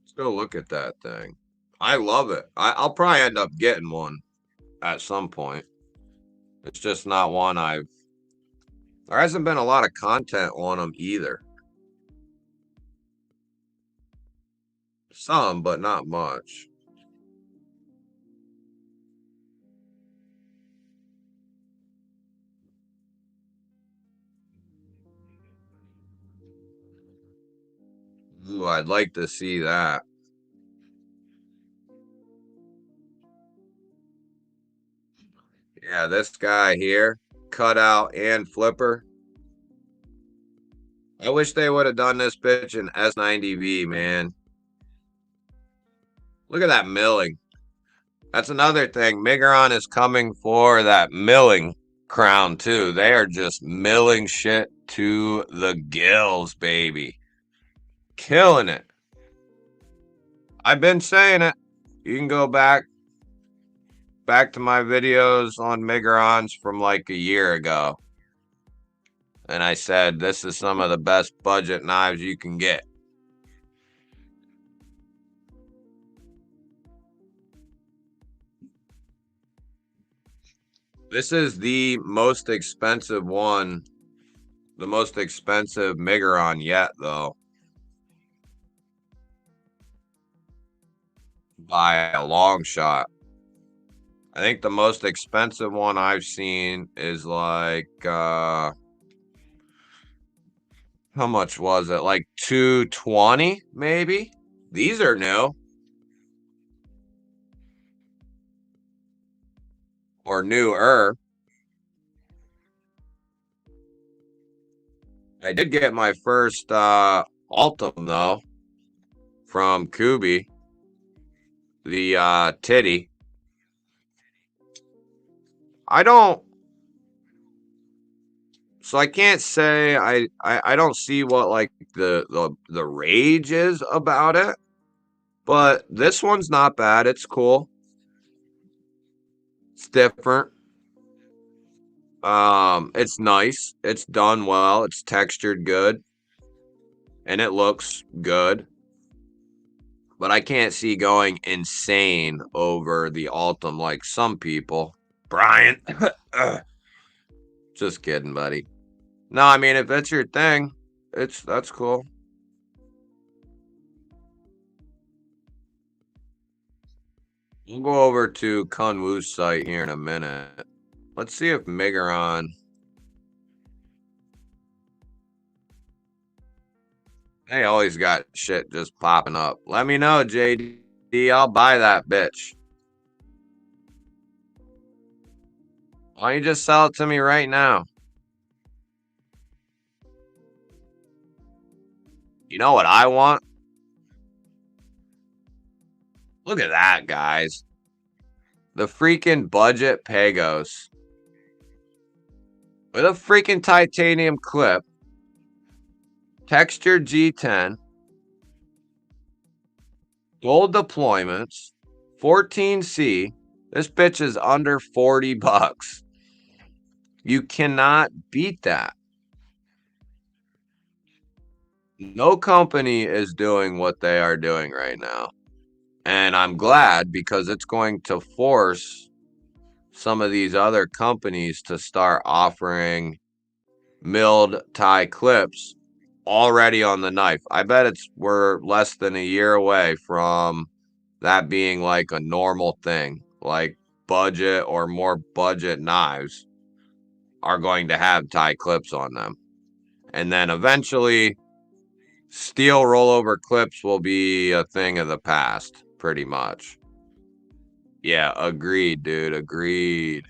Let's go look at that thing. I love it. I'll probably end up getting one at some point. It's just not one I've... There hasn't been a lot of content on them either. Some, but not much. Ooh, I'd like to see that. Yeah, this guy here, cutout and flipper. I wish they would have done this bitch in S90V, man. Look at that milling. That's another thing. Migron is coming for that milling crown, too. They are just milling shit to the gills, baby. Killing it. I've been saying it. You can go back to my videos on Migrons from like a year ago. And I said, this is some of the best budget knives you can get. This is the most expensive one. The most expensive Migron yet, though. By a long shot. I think the most expensive one I've seen is like, how much was it? Like $220, maybe? These are new. Or newer. I did get my first Altum, though, from Kubi. The titty. I don't... So I can't say I don't see what like the rage is about it, but this one's not bad. It's cool. It's different. It's nice. It's done well. It's textured good, and it looks good. But I can't see going insane over the Altum like some people. Brian, just kidding, buddy. No, I mean if it's your thing, that's cool. We'll go over to Kunwu's site here in a minute. Let's see if Migron. They always got shit just popping up. Let me know, JD. I'll buy that bitch. Why don't you just sell it to me right now? You know what I want? Look at that, guys. The freaking budget Pagos. With a freaking titanium clip. Textured G10. Gold deployments. 14C. This bitch is under $40. You cannot beat that. No company is doing what they are doing right now. And I'm glad because it's going to force some of these other companies to start offering milled tie clips already on the knife. I bet we're less than a year away from that being like a normal thing. Like budget or more budget knives are going to have tie clips on them. And then eventually steel rollover clips will be a thing of the past, pretty much. Yeah, agreed, dude. Agreed.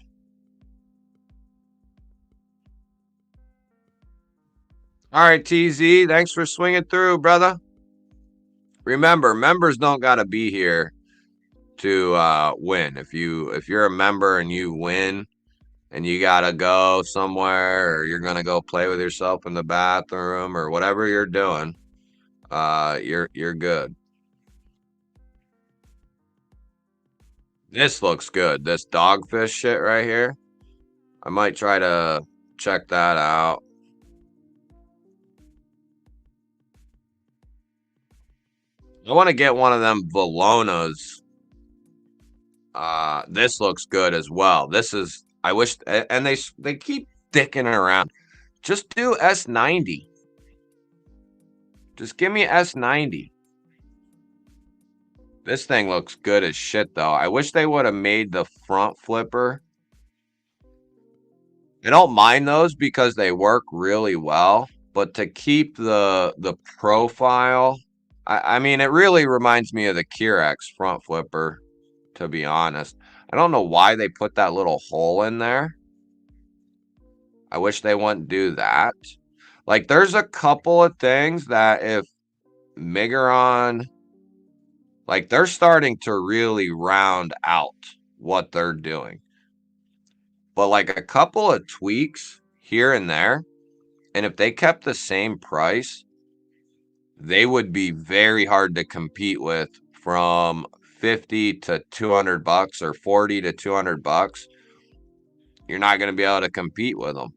All right, TZ. Thanks for swinging through, brother. Remember, members don't got to be here to win. If you're a member and you win and you gotta go somewhere or you're gonna go play with yourself in the bathroom or whatever you're doing, you're good. This looks good. This dogfish shit right here. I might try to check that out. I want to get one of them Velonas. This looks good as well. This is, I wish, and they keep dicking around. Just do S90. Just give me S90. This thing looks good as shit, though. I wish they would have made the front flipper. I don't mind those because they work really well, but to keep the profile, I mean, it really reminds me of the Kirex front flipper, to be honest. I don't know why they put that little hole in there. I wish they wouldn't do that. Like, there's a couple of things that if Migron, like, they're starting to really round out what they're doing. But, like, a couple of tweaks here and there, and if they kept the same price, they would be very hard to compete with from 50 to 200 bucks or 40 to 200 bucks. You're not going to be able to compete with them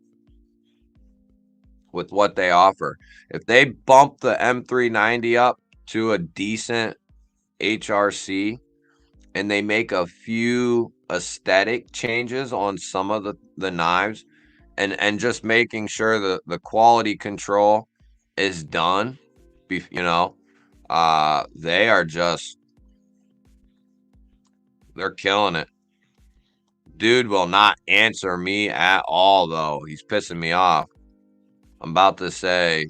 with what they offer. If they bump the M390 up to a decent HRC and they make a few aesthetic changes on some of the knives and just making sure the quality control is done, they are just, they're killing it. Dude will not answer me at all, though. He's pissing me off. I'm about to say,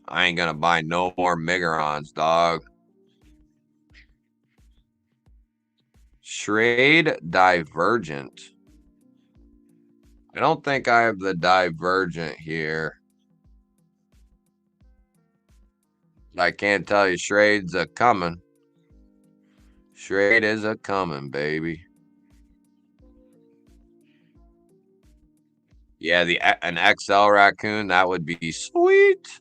I ain't gonna buy no more Migrons, dog. Trade Divergent. I don't think I have the Divergent here. I can't tell you Schrade's a coming. Schrade is a coming, baby. Yeah, an XL raccoon, that would be sweet.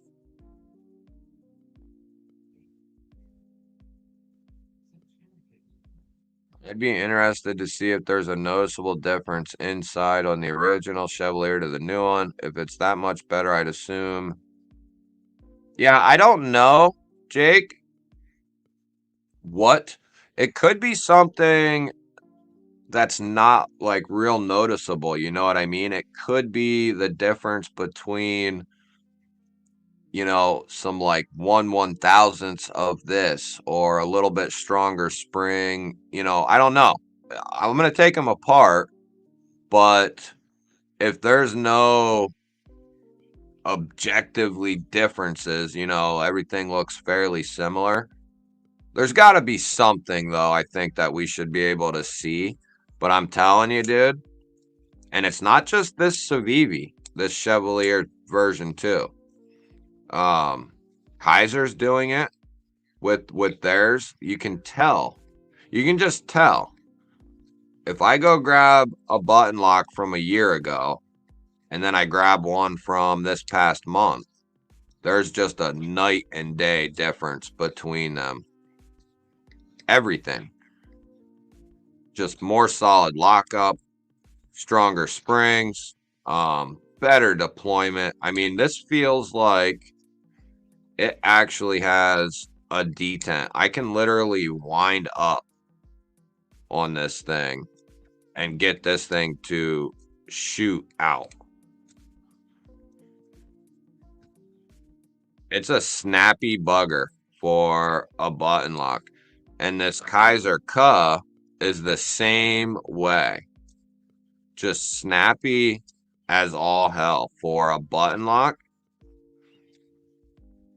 I'd be interested to see if there's a noticeable difference inside on the original Chevalier to the new one. If it's that much better, I'd assume. Yeah, I don't know, Jake. What? It could be something that's not like real noticeable. You know what I mean? It could be the difference between, some like 1/1000th of this or a little bit stronger spring. I don't know. I'm going to take them apart, but if there's no objectively differences, everything looks fairly similar. There's got to be something, though, I think that we should be able to see. But I'm telling you, dude, and it's not just this Civivi, this Chevalier version 2. Kaiser's doing it with theirs. You can tell. You can just tell. If I go grab a button lock from a year ago, and then I grab one from this past month, there's just a night and day difference between them. Everything. Just more solid lockup, stronger springs, better deployment. I mean, this feels like it actually has a detent. I can literally wind up on this thing and get this thing to shoot out. It's a snappy bugger for a button lock. And this Kaiser K is the same way. Just snappy as all hell for a button lock.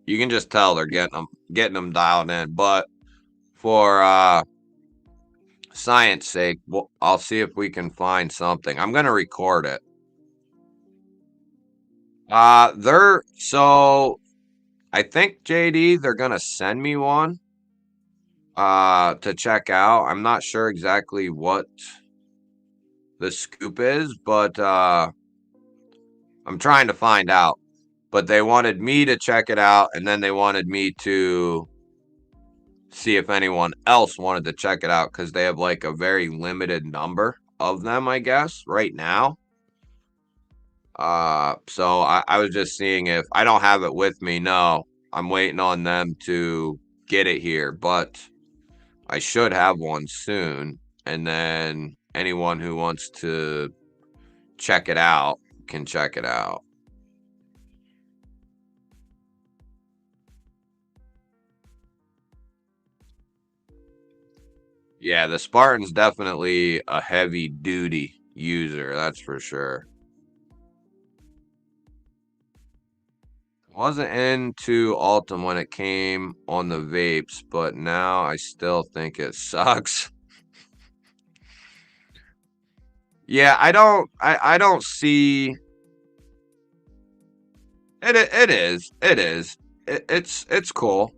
You can just tell they're getting them dialed in. But for science sake, I'll see if we can find something. I'm gonna record it. They're so I think JD they're gonna send me one to check out. I'm not sure exactly what the scoop is, but I'm trying to find out. But they wanted me to check it out, and then they wanted me to see if anyone else wanted to check it out because they have like a very limited number of them, I guess, right now. So I was just seeing if I don't have it with me. No, I'm waiting on them to get it here, but I should have one soon. And then anyone who wants to check it out can check it out. Yeah, the Spartan's definitely a heavy duty user, that's for sure. Wasn't into Ultim when it came on the vapes, but now I still think it sucks. Yeah, I don't see it is. It's cool.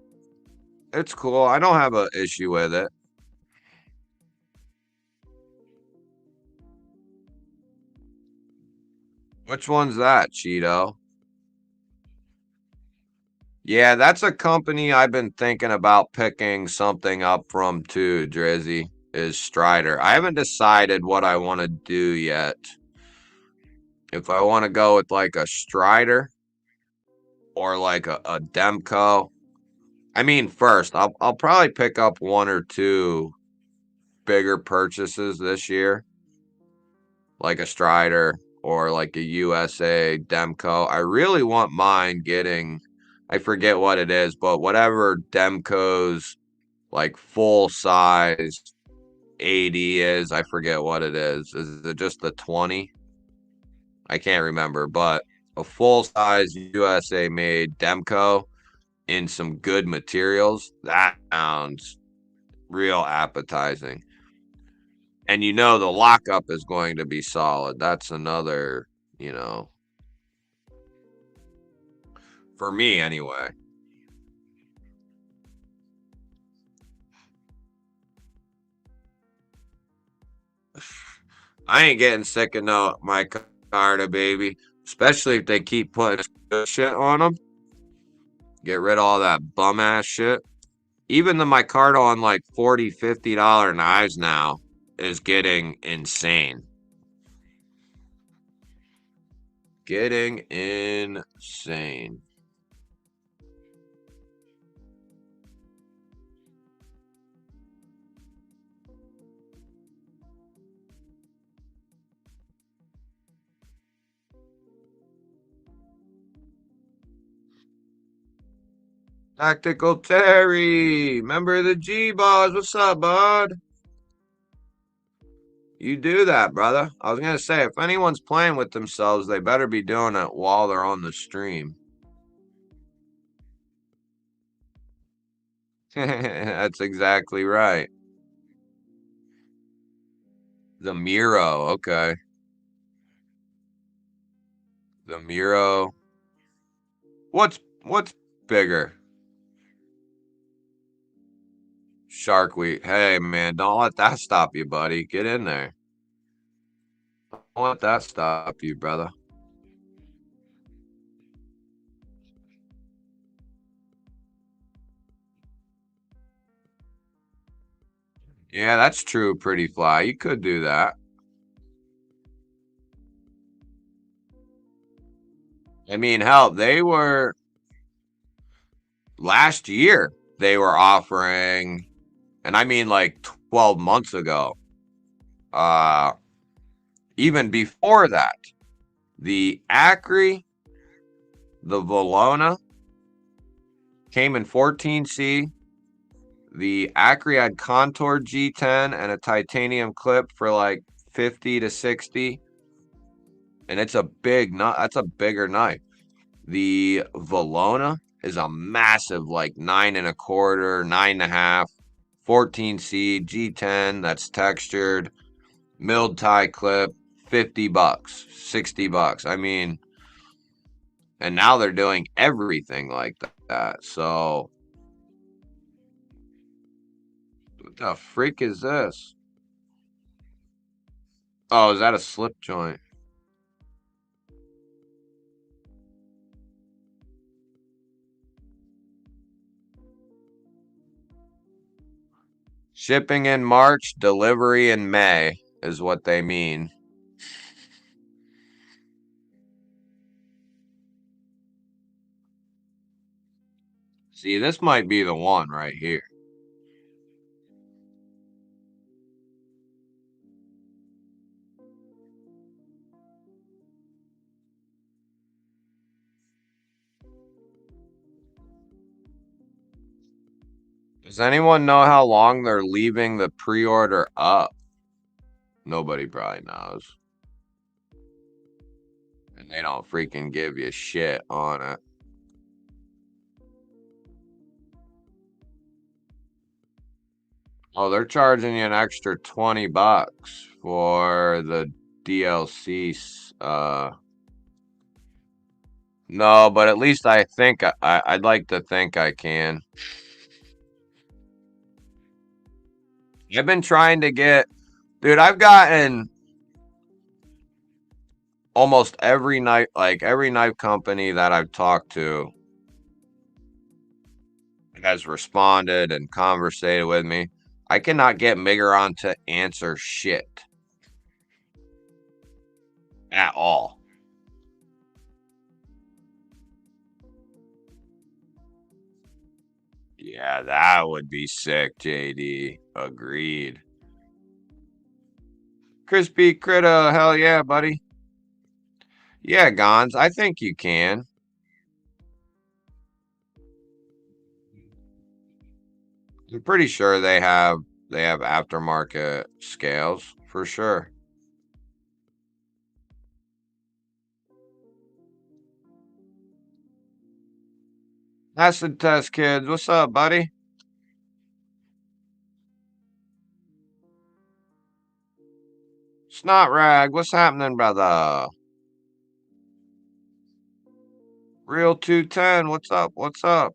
It's cool. I don't have an issue with it. Which one's that, Cheeto? Yeah, that's a company I've been thinking about picking something up from too, Drizzy, is Strider. I haven't decided what I want to do yet. If I want to go with like a Strider or like a Demco. I mean, first, I'll probably pick up one or two bigger purchases this year, like a Strider or like a USA Demco. I really want mine getting, I forget what it is, but whatever Demco's like full size 80 is, I forget what it is. Is it just the 20? I can't remember, but a full size USA made Demco in some good materials, that sounds real appetizing. And you know the lockup is going to be solid. That's another, you know, for me anyway. I ain't getting sick of no my Carta, baby. Especially if they keep putting shit on them. Get rid of all that bum ass shit. Even the micarta on like $40, $50 knives now is getting insane. Getting insane. Tactical Terry, member of the GBalls. What's up, bud? You do that, brother. I was gonna say, if anyone's playing with themselves, they better be doing it while they're on the stream. That's exactly right. The Miro, okay. The Miro. What's bigger? Shark Week. Hey man, don't let that stop you, buddy. Get in there. Don't let that stop you, brother. Yeah, that's true, Pretty Fly. You could do that. I mean, hell, they were last year they were offering, and I mean like 12 months ago, uh, even before that, the Acri, the Valona came in 14C. The Acri had contoured G10 and a titanium clip for like 50 to 60. And it's a big knife. That's a bigger knife. The Valona is a massive, like 9 1/4, 9.5, 14C G10 that's textured, milled tie clip, $50, $60. I mean, and now they're doing everything like that. So, what the freak is this? Oh, is that a slip joint? Shipping in March, delivery in May is what they mean. See, this might be the one right here. Does anyone know how long they're leaving the pre-order up? Nobody probably knows. And they don't freaking give you shit on it. Oh, they're charging you an extra $20 for the DLC. No, but at least I think I'd like to think I can. I've been trying to get, dude, I've gotten almost every knife, like every knife company that I've talked to has responded and conversated with me. I cannot get Migron to answer shit at all. Yeah, that would be sick, JD. Agreed. Crispy Critta, hell yeah, buddy. Yeah, Gons, I think you can. I'm pretty sure they have aftermarket scales for sure. Acid test kids, what's up, buddy? Snot rag, what's happening, brother? Real 210, what's up? What's up?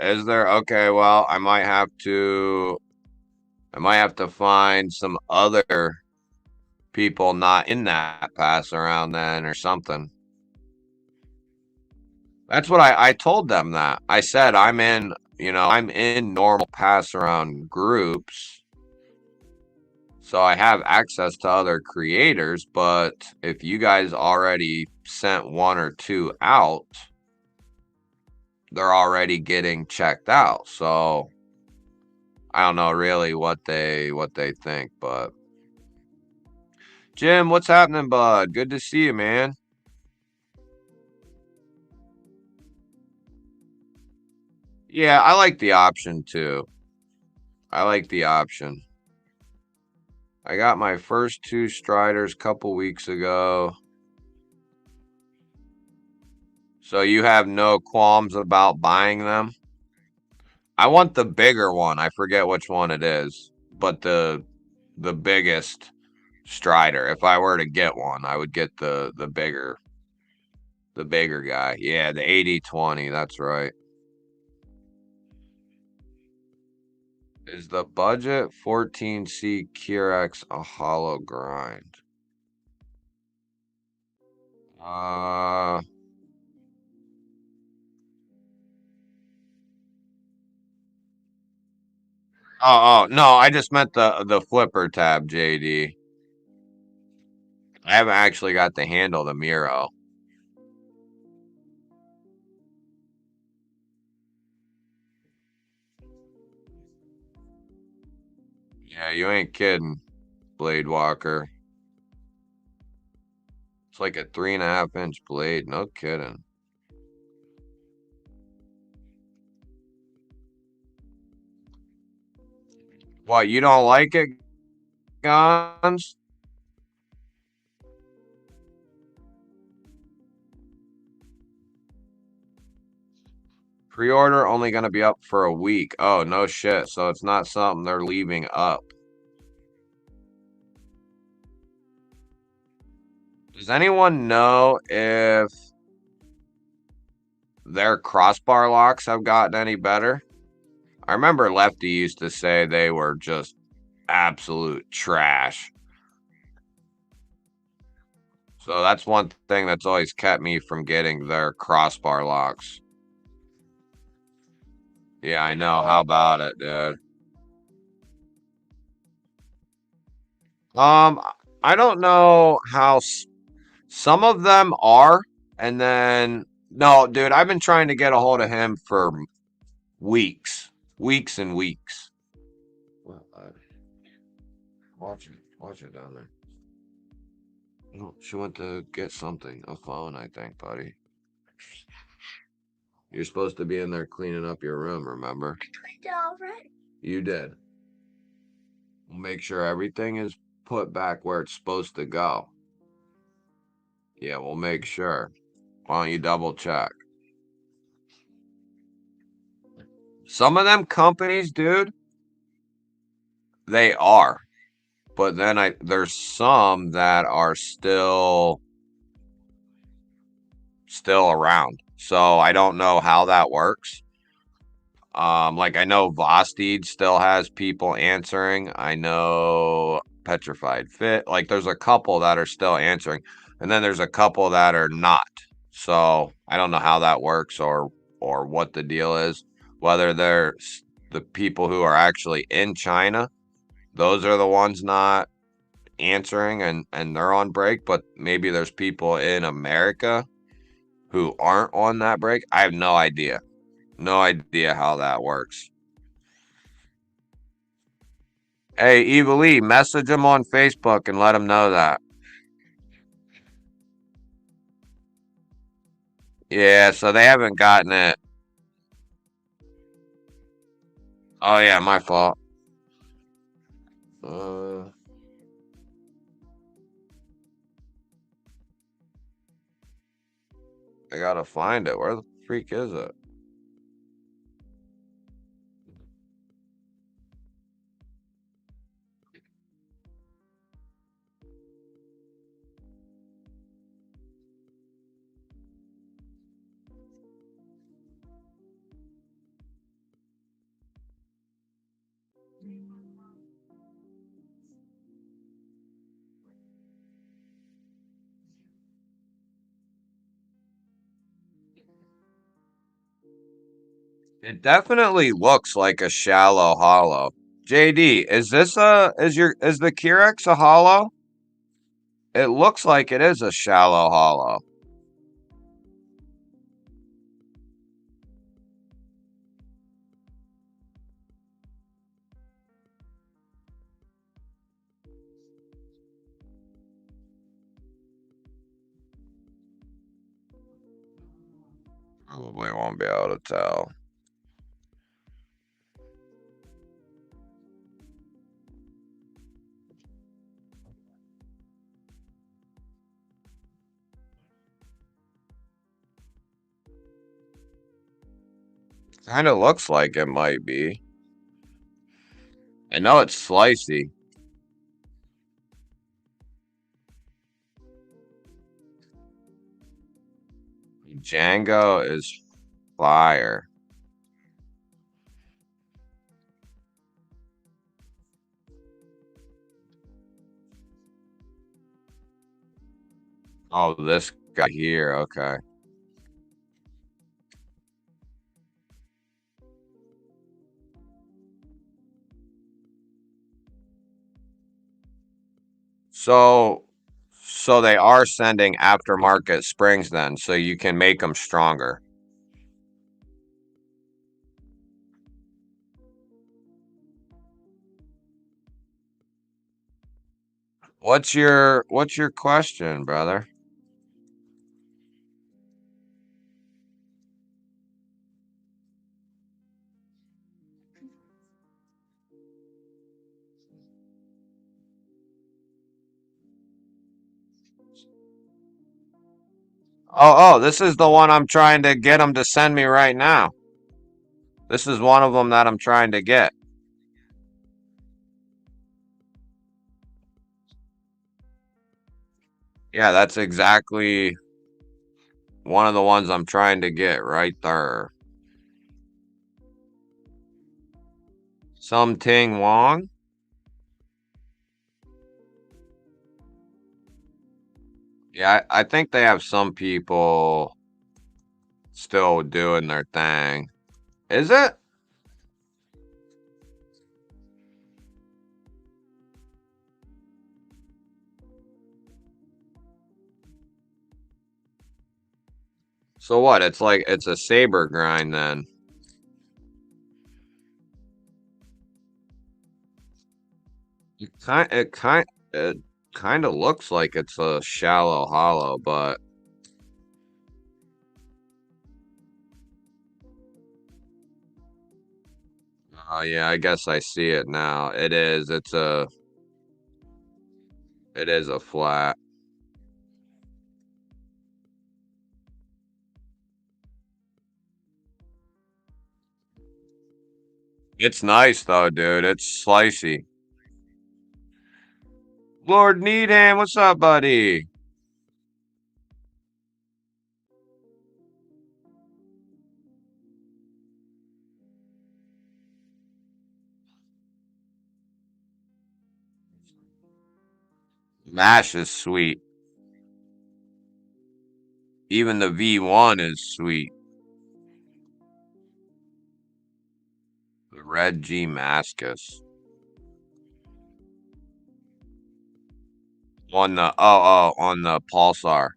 Is there? Okay, well, I might have to find some other people not in that pass around then or something. That's what I told them that. I said I'm in normal pass around groups. So I have access to other creators, but if you guys already sent one or two out, they're already getting checked out. So I don't know really what they think, but Jim, what's happening, bud? Good to see you, man. Yeah, I like the option too. I like the option. I got my first two Striders a couple weeks ago. So you have no qualms about buying them? I want the bigger one. I forget which one it is, but the biggest Strider. If I were to get one, I would get the bigger guy. Yeah, the 80/20. That's right. Is the budget 14C Curex a hollow grind? Uh oh no, I just meant the flipper tab, JD. I haven't actually got to handle the Miro. Yeah, you ain't kidding, Blade Walker. It's like a 3.5-inch blade. No kidding. What, you don't like it, Guns? Pre-order only going to be up for a week. Oh, no shit. So it's not something they're leaving up. Does anyone know if their crossbar locks have gotten any better? I remember Lefty used to say they were just absolute trash. So that's one thing that's always kept me from getting their crossbar locks. Yeah, I know. How about it, dude? Um, I don't know how some of them are, and then no, dude, I've been trying to get a hold of him for weeks and weeks. Well, watch it down there. No, she went to get something, a phone, I think, buddy. You're supposed to be in there cleaning up your room, remember? I cleaned it already. You did. We'll make sure everything is put back where it's supposed to go. Yeah, we'll make sure. Why don't you double check? Some of them companies, dude, they are. But then there's some that are still around. So I don't know how that works. Like I know Vosteed still has people answering. I know Petrified Fit. Like there's a couple that are still answering, and then there's a couple that are not. So I don't know how that works or what the deal is. Whether they're the people who are actually in China, those are the ones not answering and they're on break, but maybe there's people in America who aren't on that break. I have no idea. No idea how that works. Hey, Eva Lee, message him on Facebook and let him know that. Yeah, so they haven't gotten it. Oh, yeah, my fault. Uh, I gotta find it. Where the freak is it? It definitely looks like a shallow hollow. JD, is the Kirex a hollow? It looks like it is a shallow hollow. Probably won't be able to tell. Kind of looks like it might be. I know it's Slicey. Django is fire. Oh, this guy here. Okay. So, so they are sending aftermarket springs then, so you can make them stronger. What's your question, brother? Oh, this is the one I'm trying to get him to send me right now. This is one of them that I'm trying to get. Yeah, that's exactly one of the ones I'm trying to get right there. Something Wong? Yeah, I think they have some people still doing their thing. Is it? So what? It's like it's a saber grind then. It kind of looks like it's a shallow hollow, but oh yeah, I guess I see it now. It is. It is a flat. It's nice though, dude. It's slicey. Lord Needham, what's up, buddy? Mash is sweet. Even the V1 is sweet. The red G Mascus. On the on the pulsar.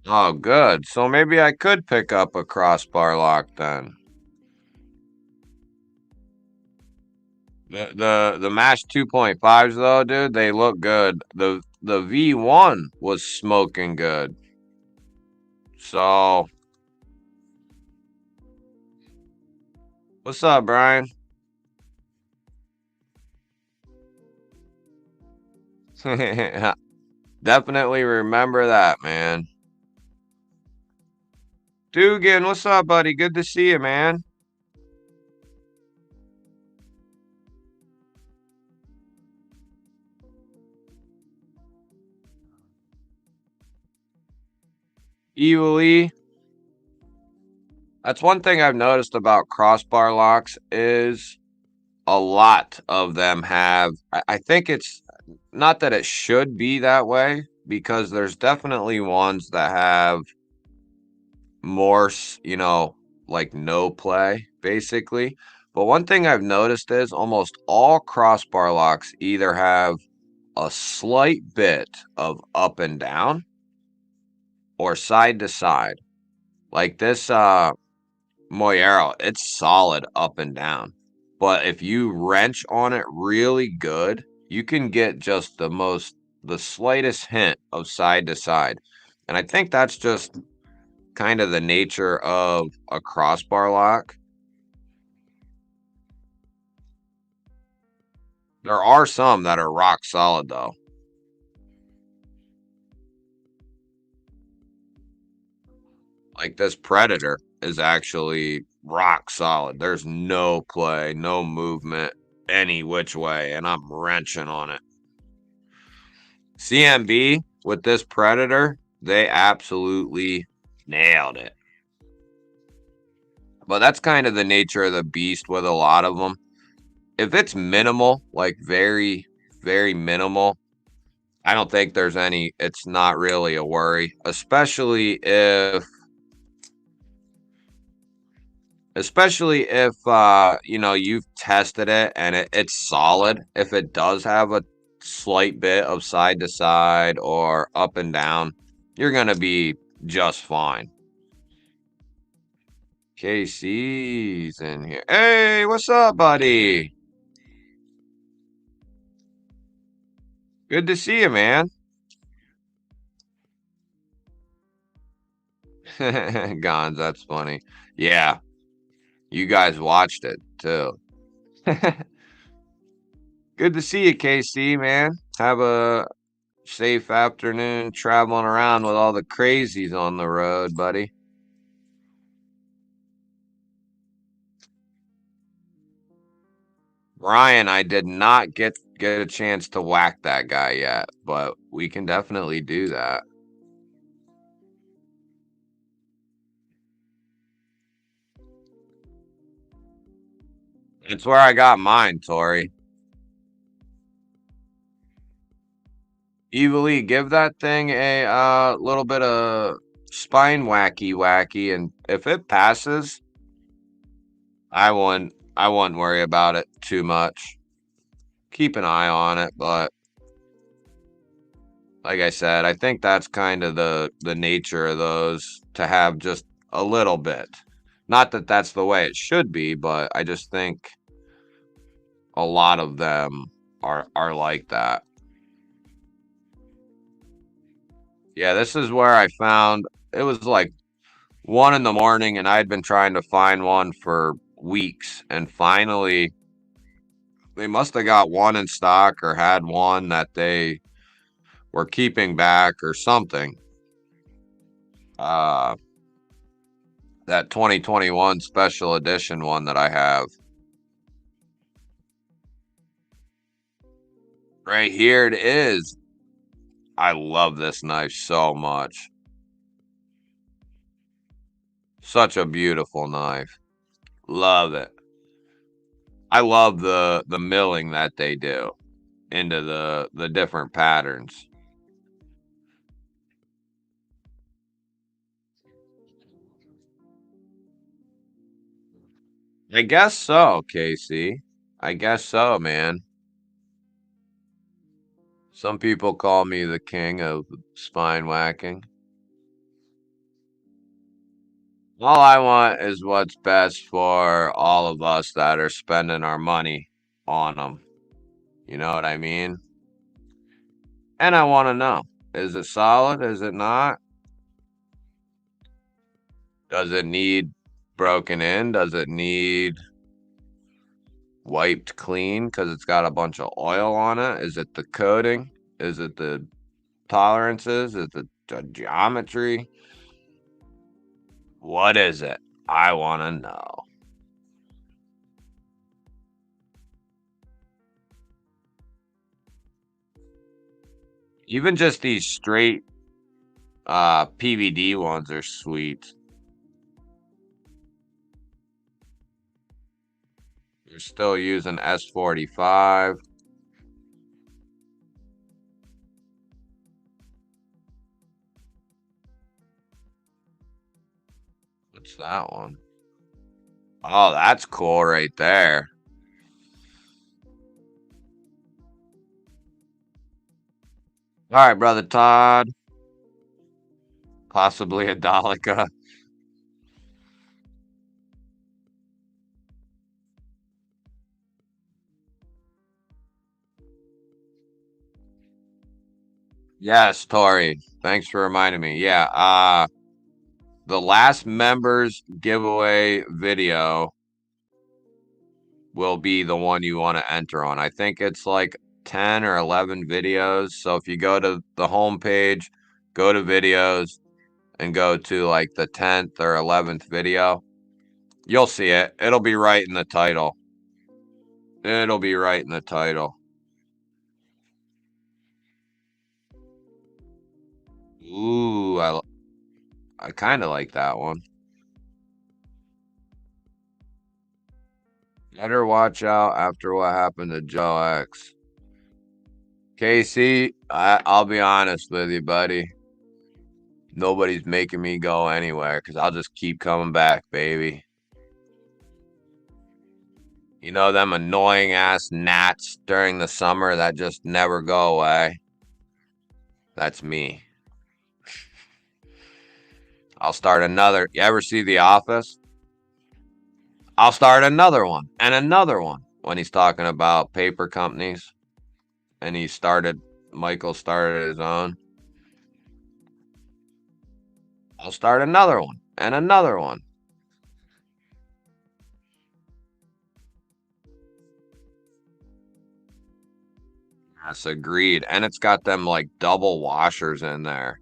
Oh, good. So maybe I could pick up a crossbar lock then. The Mash 2.5s though, dude, they look good. The V1 was smoking good. So, what's up, Brian? Definitely remember that, man. Dugan, what's up, buddy? Good to see you, man. Evil E. That's one thing I've noticed about crossbar locks is a lot of them have. I think it's not that it should be that way because there's definitely ones that have more, like no play basically. But one thing I've noticed is almost all crossbar locks either have a slight bit of up and down or side to side. Like this Moyero, it's solid up and down. But if you wrench on it really good, you can get just the slightest hint of side to side. And I think that's just kind of the nature of a crossbar lock. There are some that are rock solid though. Like this Predator is actually rock solid. There's no play, no movement any which way, and I'm wrenching on it. CMB with this Predator, they absolutely nailed it. But that's kind of the nature of the beast with a lot of them. If it's minimal, like very, very minimal, I don't think there's it's not really a worry, especially if you've tested it and it's solid. If it does have a slight bit of side to side or up and down, you're gonna be just fine. KC's in here. Hey, what's up, buddy? Good to see you, man. Gons, that's funny. Yeah, you guys watched it too. Good to see you, KC, man. Have a safe afternoon traveling around with all the crazies on the road, buddy. Ryan, I did not get a chance to whack that guy yet, but we can definitely do that. It's where I got mine, Tori. Evilly, give that thing a little bit of spine wacky, and if it passes, I wouldn't worry about it too much. Keep an eye on it, but like I said, I think that's kind of the nature of those, to have just a little bit. Not that that's the way it should be, but I just think a lot of them are like that. Yeah, this is where I found it was like 1 in the morning, and I'd been trying to find one for weeks, and finally they must have got one in stock or had one that they were keeping back or something. Uh, that 2021 special edition one that I have. Right here it is. I love this knife so much. Such a beautiful knife. Love it. I love the milling that they do into the different patterns. I guess so, Casey. I guess so, man. Some people call me the king of spine whacking. All I want is what's best for all of us that are spending our money on them. You know what I mean? And I want to know, is it solid? Is it not? Does it need broken in? Does it need wiped clean because it's got a bunch of oil on it? Is it the coating? Is it the tolerances? Is it the geometry? What is it? I want to know. Even just these straight PVD ones are sweet. You're still using S45. What's that one? Oh, that's cool right there. All right, brother Todd. Possibly a Dalica. Yes, Tori. Thanks for reminding me. Yeah, the last members giveaway video will be the one you want to enter on. I think it's like 10 or 11 videos. So if you go to the home page, go to videos, and go to like the 10th or 11th video, you'll see it. It'll be right in the title. It'll be right in the title. Ooh, I kind of like that one. Better watch out after what happened to Joe X. Casey, I'll be honest with you, buddy. Nobody's making me go anywhere because I'll just keep coming back, baby. You know them annoying ass gnats during the summer that just never go away? That's me. I'll start another. You ever see The Office? I'll start another one and another one when he's talking about paper companies and Michael started his own. I'll start another one and another one. That's agreed. And it's got them like double washers in there.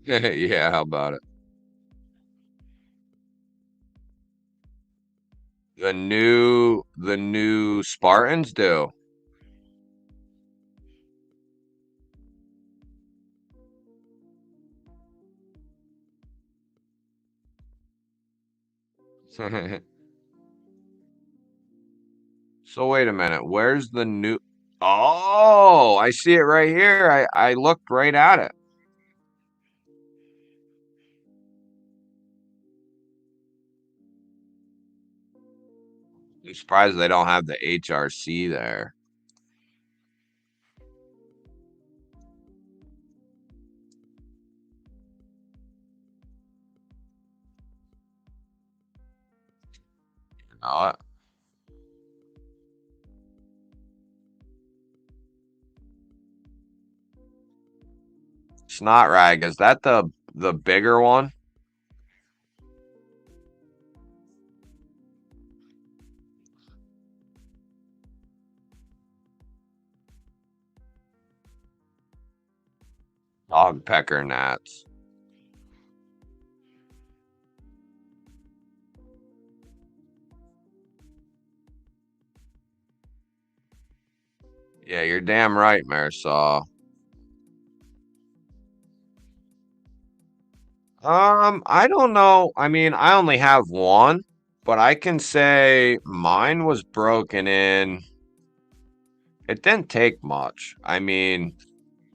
Yeah, how about it? The new Spartans do. So wait a minute. Where's the new? Oh, I see it right here. I looked right at it. I'm surprised they don't have the HRC there. Oh, snot rag. Is that the bigger one? Dog pecker gnats. Yeah, you're damn right, Marisol. I don't know. I mean, I only have one, but I can say mine was broken in. It didn't take much. I mean,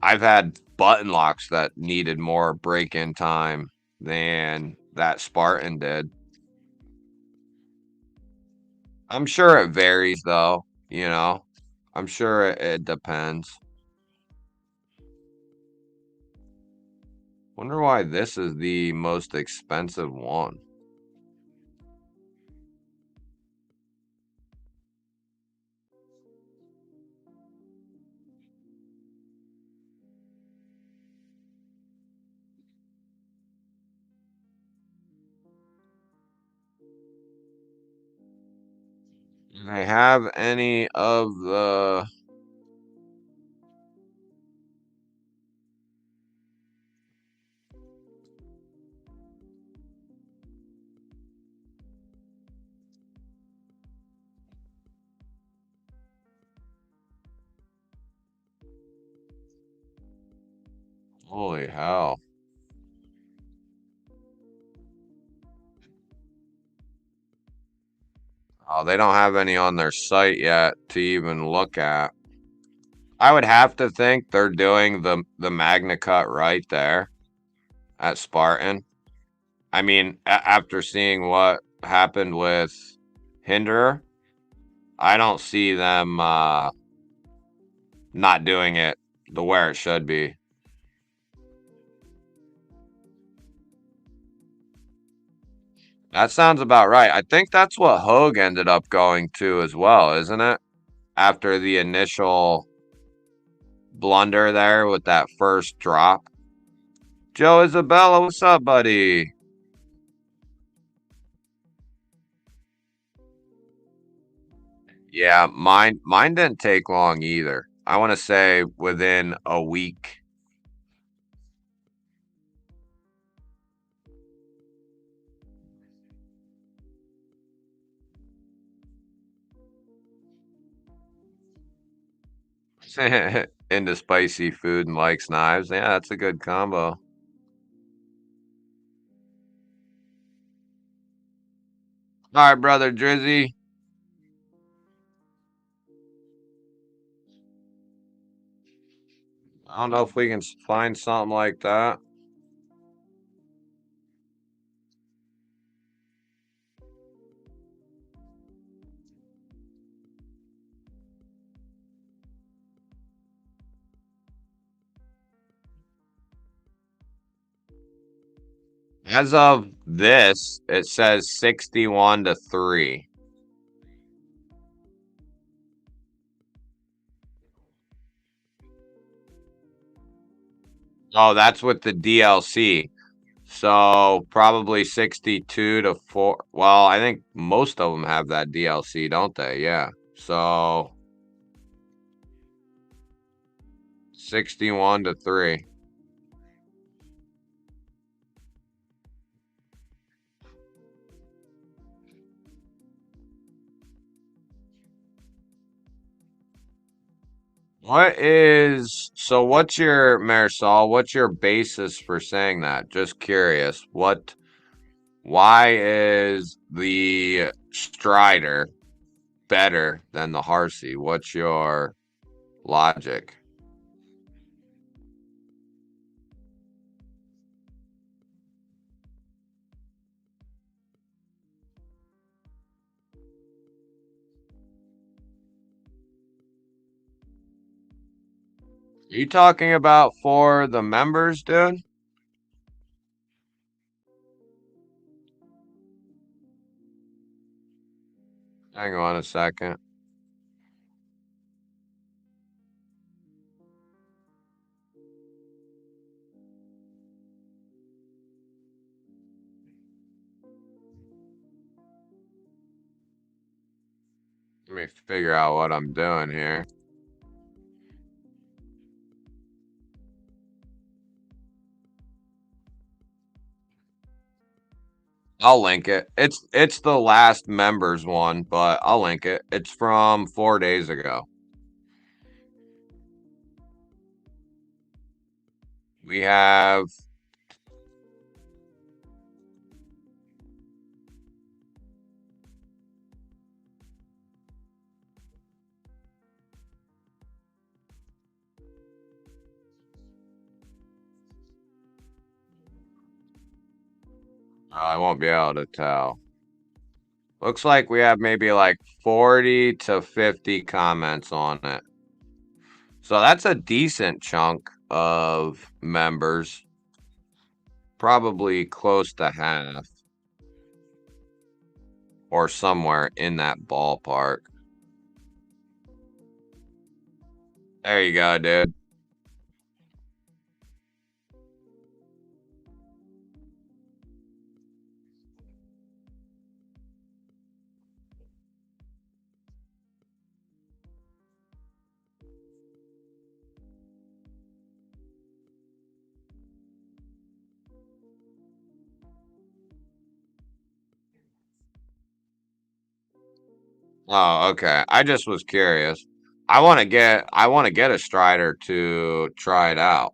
I've had button locks that needed more break-in time than that Spartan did. I'm sure it varies though, you know. I'm sure it depends. Wonder why this is the most expensive one. Do they have any of the holy hell. Oh, they don't have any on their site yet to even look at. I would have to think they're doing the Magna Cut right there at Spartan. I mean, after seeing what happened with Hinderer, I don't see them not doing it the where it should be. That sounds about right. I think that's what Hogue ended up going to as well, isn't it? After the initial blunder there with that first drop. Joe Isabella, what's up, buddy? Yeah, mine didn't take long either. I want to say within a week. Into spicy food and likes knives. Yeah, that's a good combo. All right, brother Drizzy. I don't know if we can find something like that. As of this, it says 61-3. Oh, that's with the DLC. So probably 62-4. Well, I think most of them have that DLC, don't they? Yeah. So 61-3. What's your, Marisol, what's your basis for saying that? Just curious. Why is the Strider better than the Harsey? What's your logic? Are you talking about for the members, dude? Hang on a second. Let me figure out what I'm doing here. I'll link it. It's the last members one, but I'll link it. It's from 4 days ago. We have I won't be able to tell. Looks like we have maybe like 40 to 50 comments on it. So that's a decent chunk of members. Probably close to half. Or somewhere in that ballpark. There you go, dude. Oh, okay. I just was curious. I want to get a Strider to try it out.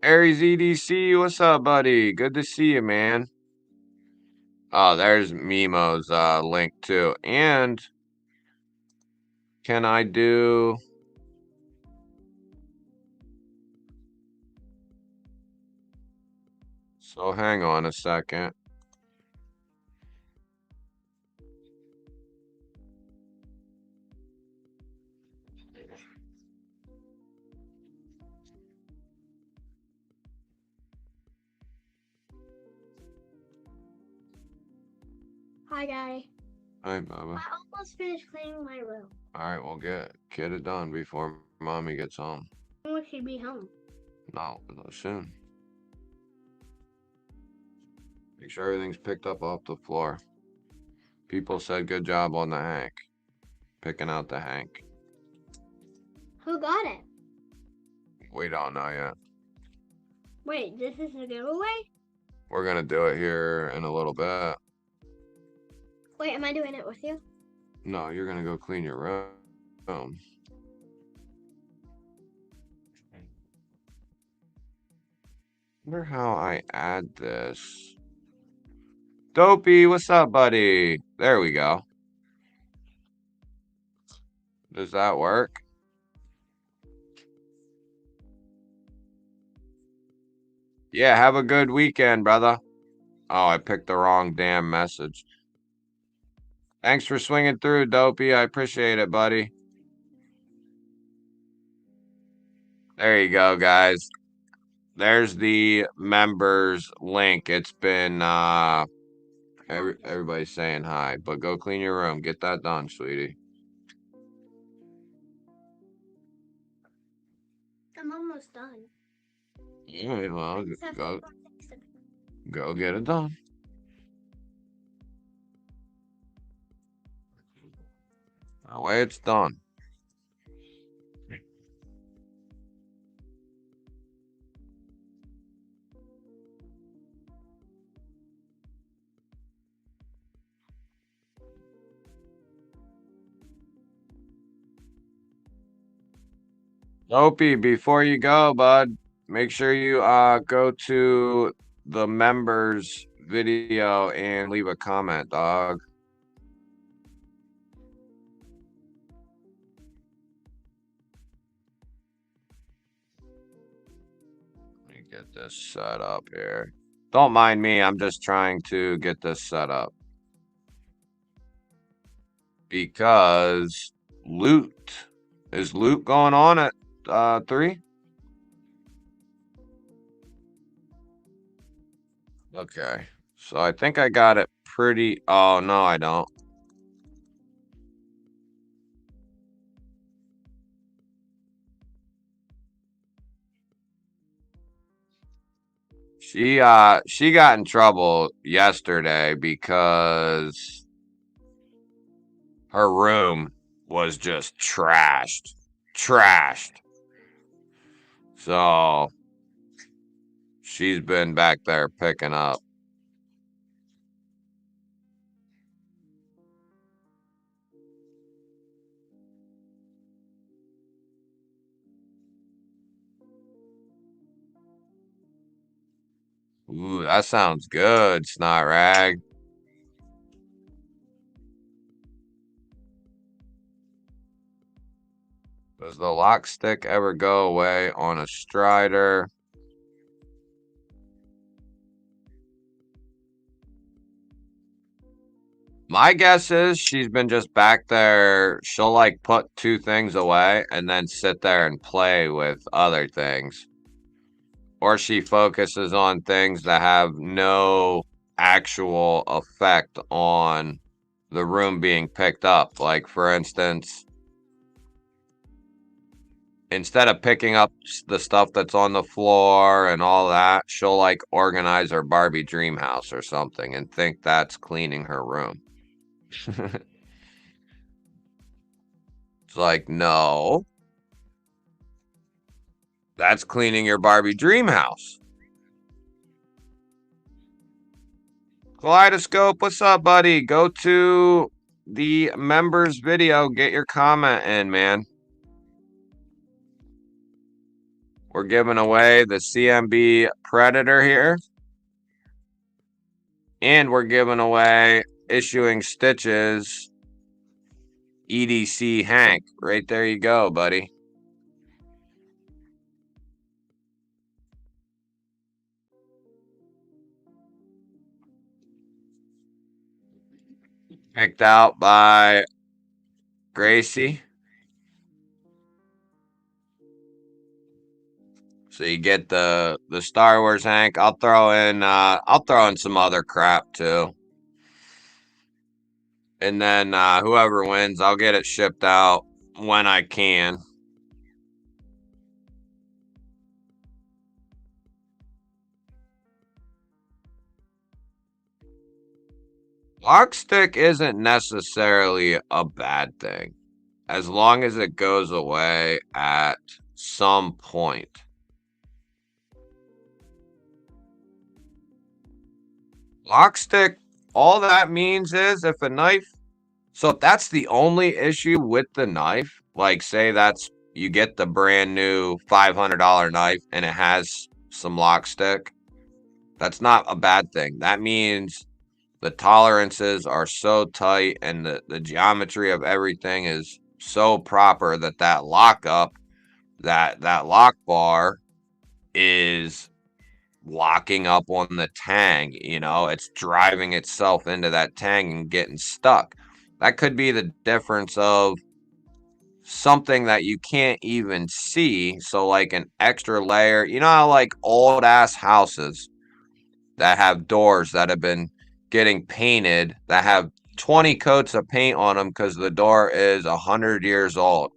Aries EDC, what's up, buddy? Good to see you, man. Oh, there's Mimo's link too. And can I do so hang on a second. Hi, guy. Hi, Bubba. I almost finished cleaning my room. Alright, we'll get it done before mommy gets home. When will she be home? No, soon. Make sure everything's picked up off the floor. People said good job on the Hank. Picking out the Hank. Who got it? We don't know yet. Wait, this is a giveaway? We're gonna do it here in a little bit. Wait, am I doing it with you? No, you're gonna go clean your room. Wonder how I add this. Dopey, what's up, buddy? There we go. Does that work? Yeah, have a good weekend, brother. Oh, I picked the wrong damn message. Thanks for swinging through, Dopey. I appreciate it, buddy. There you go, guys. there's the members link. It's been everybody's saying hi, but go clean your room. Get that done, sweetie. I'm almost done. All right, well, I just have go 4 things to do. go get it done. That way it's done. Opie, before you go, bud, make sure you go to the members video and leave a comment, dog. Let me get this set up here. Don't mind me, I'm just trying to get this set up. Because loot. Is loot going on at 3? Okay. So I think I got it pretty. Oh, no, I don't. She got in trouble yesterday because her room was just trashed. Trashed. So she's been back there picking up. Ooh, that sounds good, Snot Rag. Does the lock stick ever go away on a Strider? My guess is she's been just back there. She'll like put 2 things away and then sit there and play with other things. Or she focuses on things that have no actual effect on the room being picked up. Like, for instance, instead of picking up the stuff that's on the floor and all that, she'll like organize her Barbie dream house or something and think that's cleaning her room. It's like, no, that's cleaning your Barbie dream house. Kaleidoscope, what's up, buddy? Go to the members video, get your comment in, man. We're giving away the CMB Predator here. And we're giving away Issuing Stitches EDC Hank. Right there you go, buddy. Picked out by Gracie. So you get the Star Wars Hank. I'll throw in some other crap too. And then whoever wins, I'll get it shipped out when I can. Lock stick isn't necessarily a bad thing, as long as it goes away at some point. Lock stick, all that means is if a knife, so if that's the only issue with the knife, like say that's you get the brand new $500 knife and it has some lock stick, that's not a bad thing. That means the tolerances are so tight and the geometry of everything is so proper that that lockup, that lock bar is locking up on the tang, it's driving itself into that tang and getting stuck. That could be the difference of something that you can't even see. So like an extra layer. You know how like old ass houses that have doors that have been getting painted that have 20 coats of paint on them because the door is 100 years old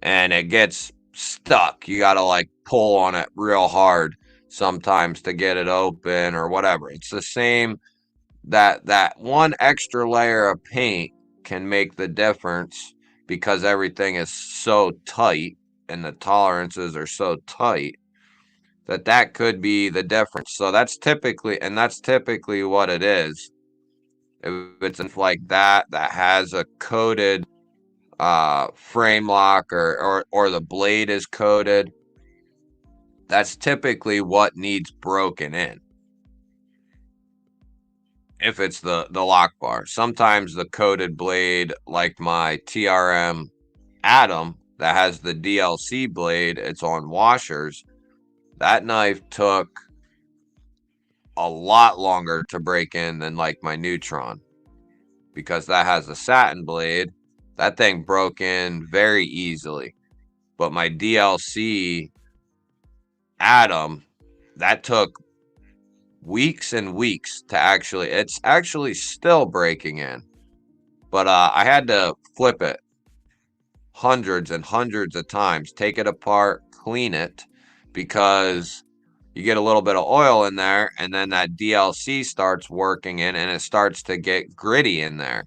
and it gets stuck. You got to like pull on it real hard sometimes to get it open or whatever. It's the same, that one extra layer of paint can make the difference because everything is so tight and the tolerances are so tight that could be the difference. So that's typically what it is. If it's like that has a coated frame lock or the blade is coated, that's typically what needs broken in. If it's the lock bar. Sometimes the coated blade, like my TRM Atom that has the DLC blade, it's on washers. That knife took a lot longer to break in than like my Neutron because that has a satin blade. That thing broke in very easily. But my DLC Atom, that took weeks and weeks to it's actually still breaking in. But I had to flip it hundreds and hundreds of times, take it apart, clean it, because you get a little bit of oil in there and then that DLC starts working in and it starts to get gritty in there.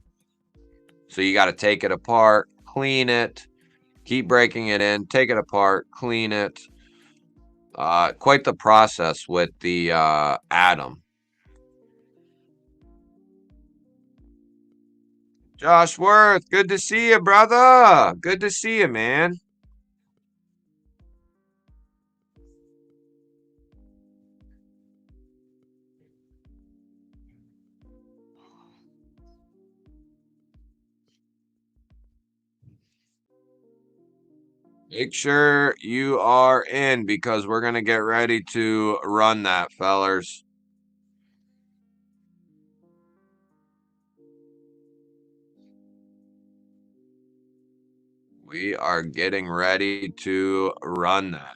So you got to take it apart, clean it, keep breaking it in, take it apart, clean it. Quite the process with the Atom. Josh Worth, good to see you, brother. Good to see you, man. Make sure you are in because we're going to get ready to run that, fellers. We are getting ready to run that.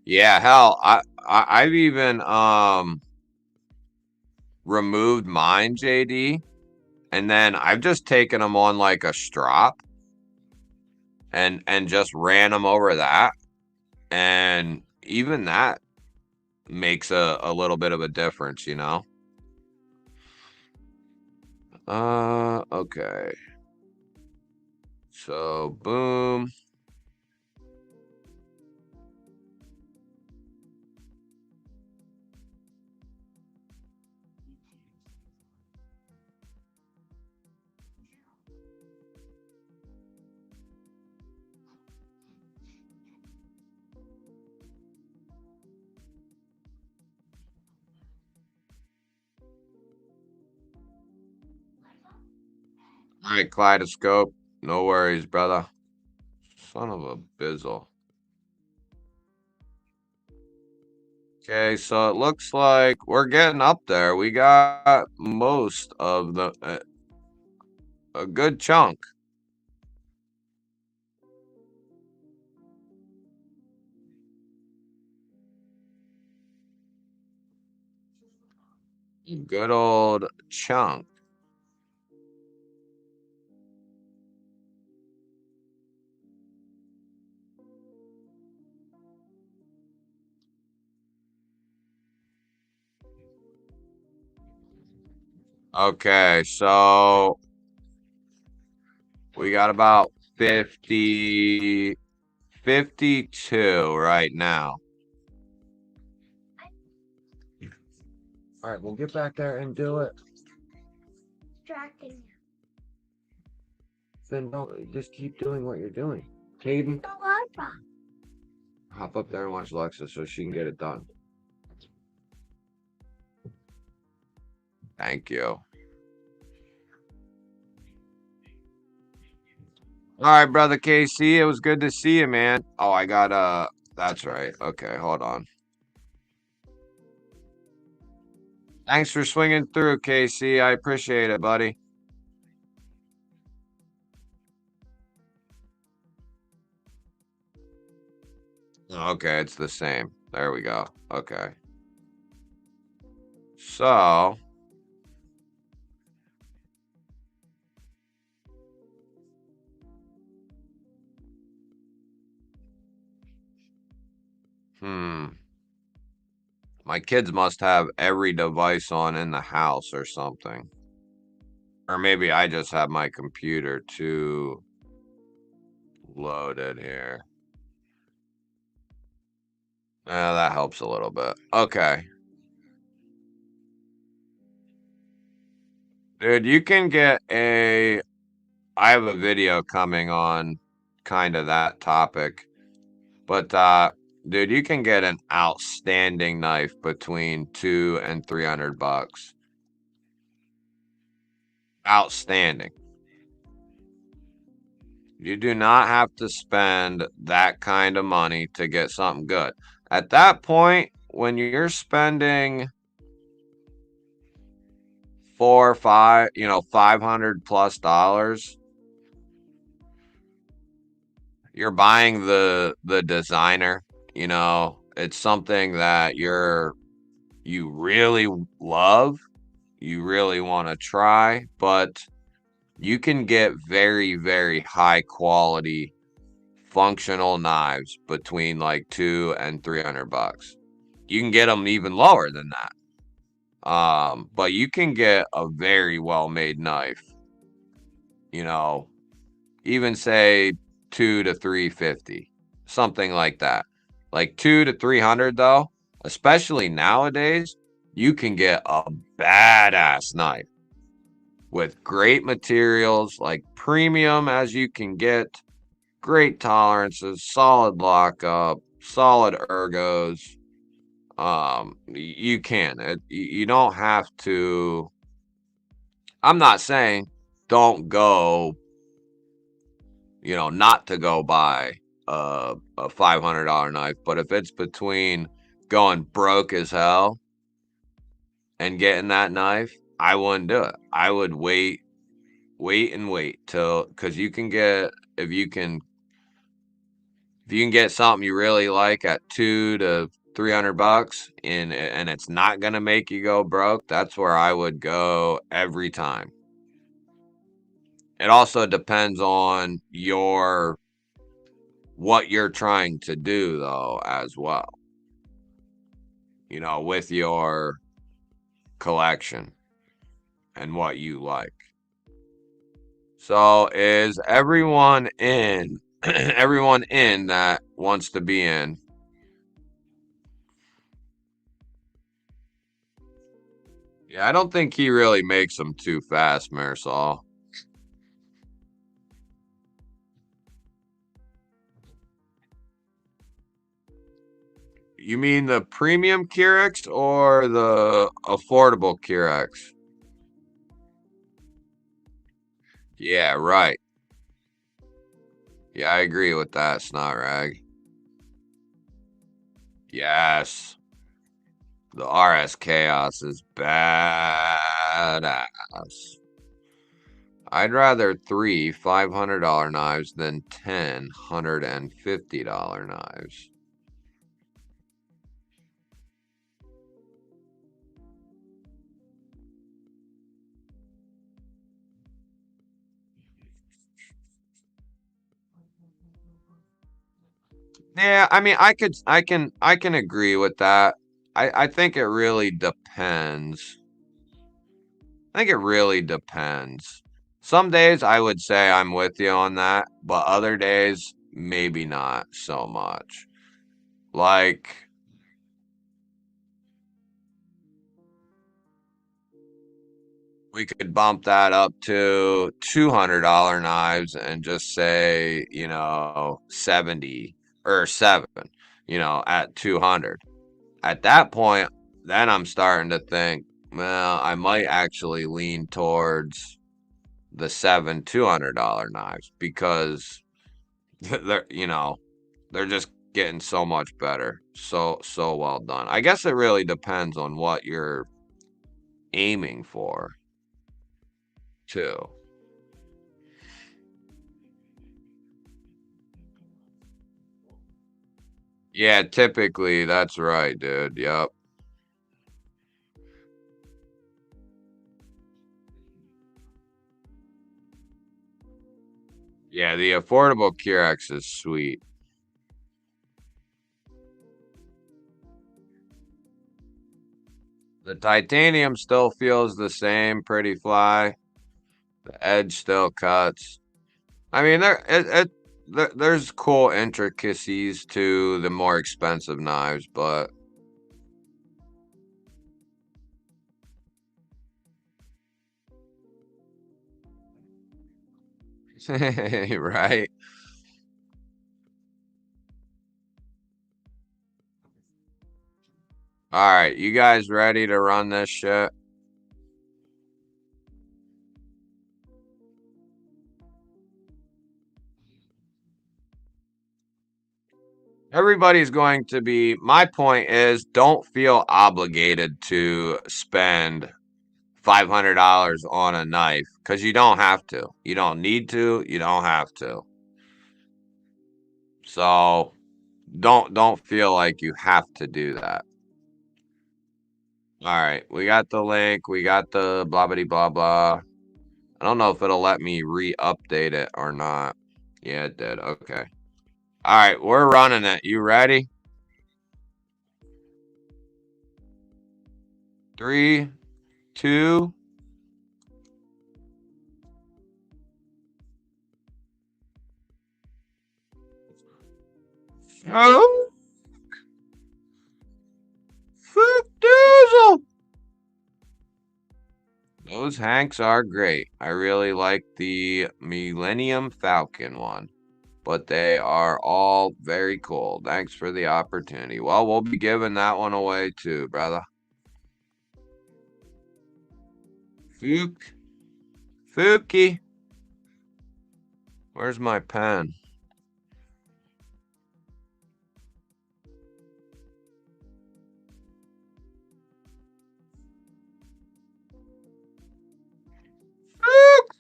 Yeah, hell, I've even removed mine, JD, and then I've just taken them on like a strop and just ran them over that, and even that makes a little bit of a difference, you know. Okay. So boom. All right, Kaleidoscope. No worries, brother. Son of a bizzle. Okay, so it looks like we're getting up there. We got most of a good chunk. Good old chunk. Okay, so we got about 52 right now. All right, we'll get back there and do it. Distracting. Then don't just keep doing what you're doing. Caden, The Wi-Fi. hop up there and watch Lexa so she can get it done. Thank you. All right, brother KC, it was good to see you, man. Oh, I got that's right. Okay, hold on. Thanks for swinging through, KC. I appreciate it, buddy. Okay, it's the same. There we go. Okay. So, my kids must have every device on in the house or something. Or maybe I just have my computer too loaded here. That helps a little bit. Okay. Dude, you can get I have a video coming on kind of that topic. But dude, you can get an outstanding knife between 2 and 300 bucks. Outstanding. You do not have to spend that kind of money to get something good. At that point, when you're spending 4 or 5, $500+ you're buying the designer, it's something that you really love, you really want to try, but you can get very, very high quality functional knives between like 2 and 300 bucks. You can get them even lower than that. But you can get a very well made knife, you know, even say 2 to 350, something like that. Like 2 to 300 though, especially nowadays, you can get a badass knife with great materials, like premium as you can get, great tolerances, solid lockup, solid ergos. You can. You don't have to. I'm not saying don't go, not to go buy a $500 knife, but if it's between going broke as hell and getting that knife, I wouldn't do it. I would wait and wait till, because you can get, if you can get something you really like at 2 to 300 bucks and it's not gonna make you go broke, that's where I would go every time. It also depends on what you're trying to do though as well. With your collection and what you like. So is everyone in everyone in that wants to be in? Yeah, I don't think he really makes them too fast, Marisol. You mean the premium Keurig or the affordable Keurig? Yeah, right. Yeah, I agree with that, Snot Rag. Yes. The RS Chaos is badass. I'd rather 3 $500 knives than 10 $150 knives. Yeah, I mean, I can agree with that. I think it really depends. I think it really depends. Some days I would say I'm with you on that, but other days maybe not so much. Like, we could bump that up to $200 knives and just say, 70 or 7, at 200. At that point, then I'm starting to think, well, I might actually lean towards the 7 $200 knives because they're just getting so much better. So well done. I guess it really depends on what you're aiming for, too. Yeah, typically that's right, dude. Yep. Yeah, the affordable Curex is sweet. The titanium still feels the same, pretty fly. The edge still cuts. I mean, there's cool intricacies to the more expensive knives, but right. All right, you guys ready to run this shit? Everybody's going to be. My point is, don't feel obligated to spend $500 on a knife because you don't have to. You don't need to. You don't have to. So don't feel like you have to do that. All right, we got the link. We got the blah blah blah blah. I don't know if it'll let me re-update it or not. Yeah, it did. Okay. All right, we're running it. You ready? 3, 2. Oh, fuck Diesel. Those Hanks are great. I really like the Millennium Falcon one, but they are all very cool. Thanks for the opportunity. Well, we'll be giving that one away too, brother. Fook. Fooky. Where's my pen? Fook.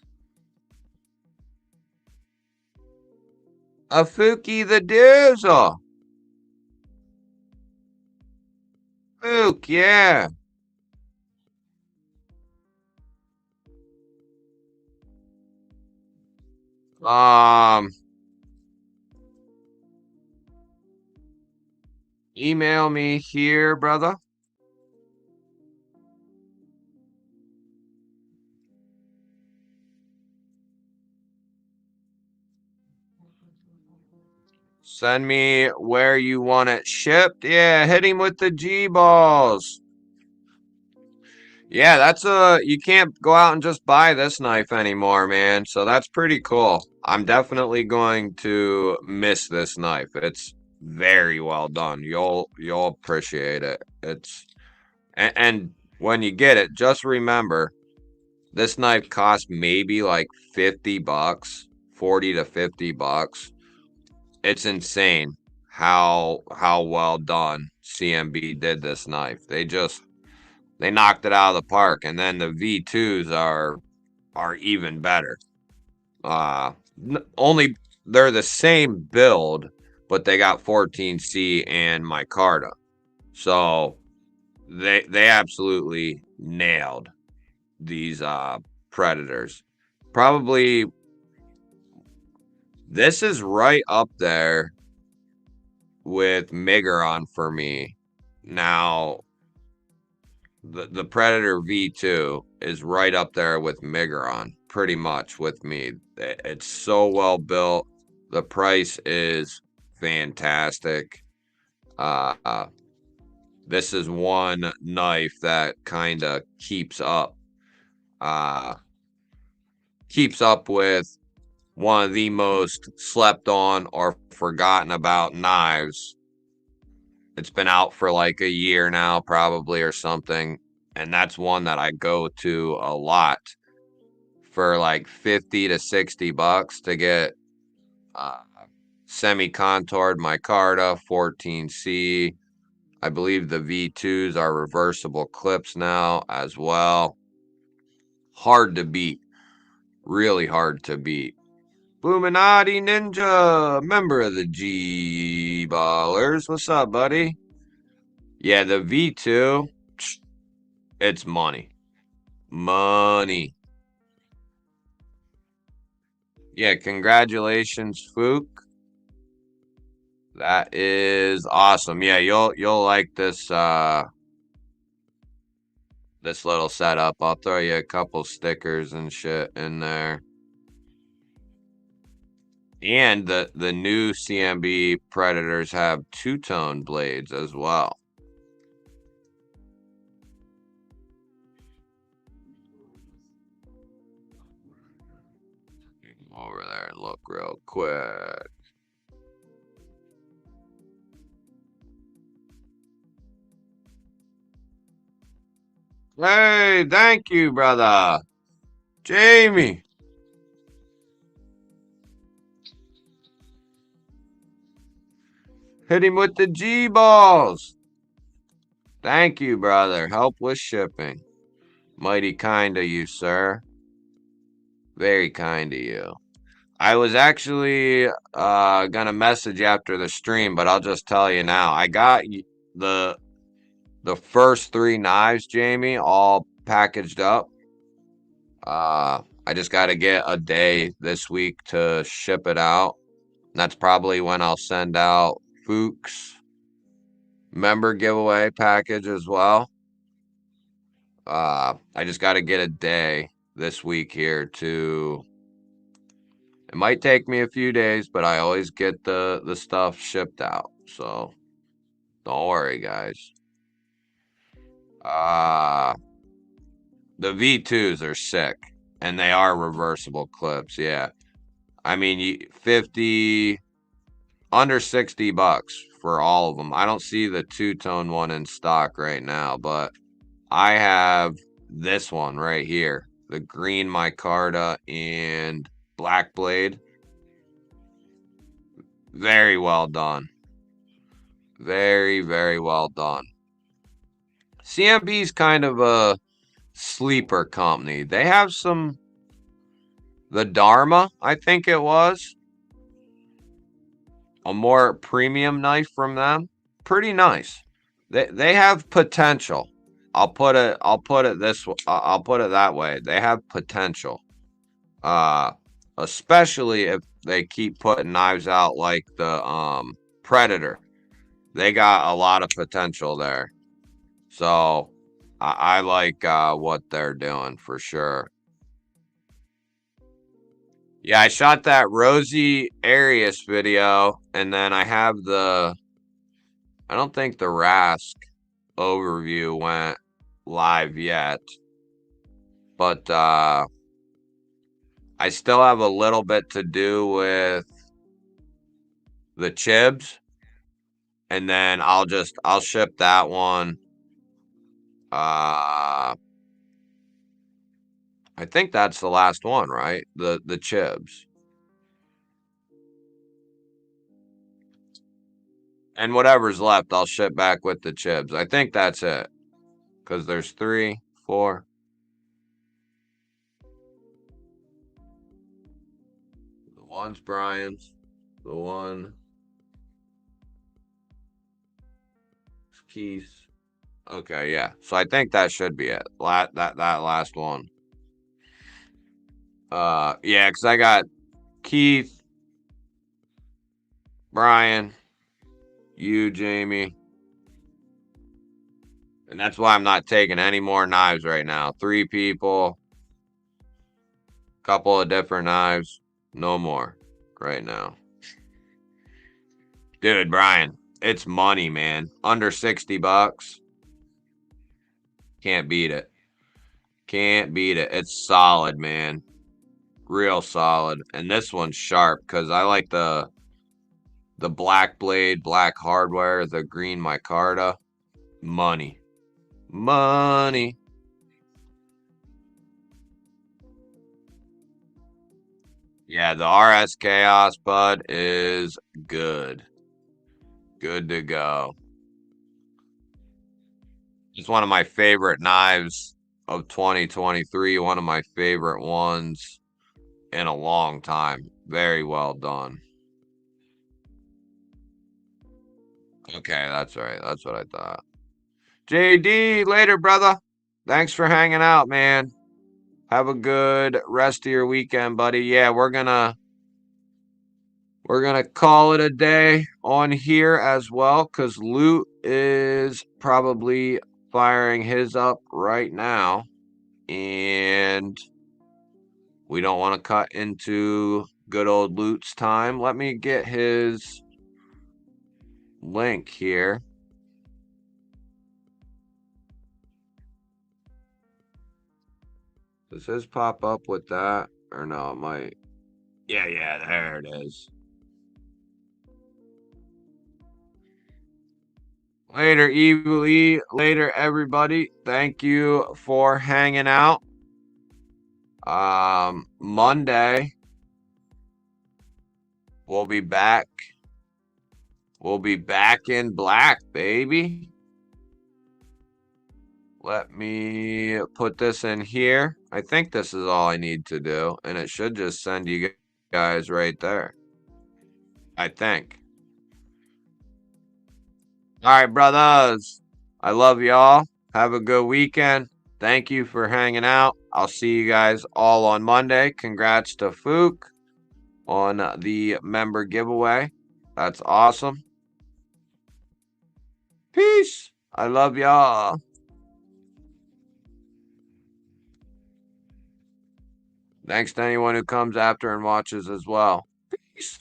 A Fooky the Diesel. Fook, yeah. Um, email me here, brother. Send me where you want it shipped. Yeah, hit him with the G-balls. Yeah, you can't go out and just buy this knife anymore, man. So that's pretty cool. I'm definitely going to miss this knife. It's very well done. You'll appreciate it. And when you get it, just remember this knife costs maybe like 50 bucks, 40 to 50 bucks. It's insane how well done CMB did this knife. They knocked it out of the park, and then the V2s are even better. Only they're the same build, but they got 14C and micarta. So they absolutely nailed these predators. Probably this is right up there with Megaron for me. Now the Predator V2 is right up there with Megaron, pretty much with me. It's so well built. The price is fantastic. Uh, this is one knife that kind of uh, keeps up with one of the most slept on or forgotten about knives. It's been out for like a year now, probably, or something. And that's one that I go to a lot for like 50 to 60 bucks to get semi-contoured micarta 14C. I believe the V2s are reversible clips now as well. Hard to beat. Really hard to beat. Bluminati Ninja, member of the G-Ballers. What's up, buddy? Yeah, the V2, it's money. Money. Yeah, congratulations, Fook. That is awesome. Yeah, you'll like this this little setup. I'll throw you a couple stickers and shit in there. And the new CMB Predators have two-tone blades as well. Over there and look real quick. Hey, thank you, brother. Jamie. Hit him with the G-balls. Thank you, brother. Help with shipping. Mighty kind of you, sir. Very kind of you. I was actually gonna message you after the stream, but I'll just tell you now. I got the first 3 knives, Jamie, all packaged up. I just got to get a day this week to ship it out. And that's probably when I'll send out Fuchs member giveaway package as well. I just got to get a day this week here to. It might take me a few days, but I always get the stuff shipped out. So don't worry, guys. The V2s are sick, and they are reversible clips. Yeah, I mean, 50 under 60 bucks for all of them. I don't see the two-tone one in stock right now, but I have this one right here, the green micarta and black blade. Very well done. Very, very well done. CMB's kind of a sleeper company. They have the Dharma, I think it was. A more premium knife from them. Pretty nice. They have potential. I'll put it that way. They have potential. Especially if they keep putting knives out like the Predator. They got a lot of potential there. So I like what they're doing for sure. Yeah, I shot that Rosie Arias video, and then I have I don't think the Rask overview went live yet, but I still have a little bit to do with the Chibs, and then I'll ship that one. I think that's the last one, right? The Chibs. And whatever's left, I'll ship back with the Chibs. I think that's it. Because there's 3, 4. The one's Brian's. The one is Keith's. Okay, yeah. So I think that should be it. That last one. Yeah, because I got Keith, Brian, you, Jamie. And that's why I'm not taking any more knives right now. 3 people, couple of different knives, no more right now. Dude, Brian, it's money, man. Under 60 bucks. Can't beat it. Can't beat it. It's solid, man. Real solid. And this one's sharp because I like the black blade, black hardware, the green micarta. Money. Money. Yeah, the RS Chaos, bud, is good. Good to go. It's one of my favorite knives of 2023. One of my favorite ones in a long time. Very well done. Okay, that's right. That's what I thought. JD, later, brother. Thanks for hanging out, man. Have a good rest of your weekend, buddy. Yeah, we're gonna call it a day on here as well, because Loot is probably firing his up right now, and we don't want to cut into good old Loot's time. Let me get his link here. Does his pop up with that? Or no, it might. Yeah, there it is. Later, Evil E. Later, everybody. Thank you for hanging out. Monday, we'll be back. We'll be back in black, baby. Let me put this in here. I think this is all I need to do, and it should just send you guys right there. I think. All right, brothers. I love y'all. Have a good weekend. Thank you for hanging out. I'll see you guys all on Monday. Congrats to Fook on the member giveaway. That's awesome. Peace. I love y'all. Thanks to anyone who comes after and watches as well. Peace.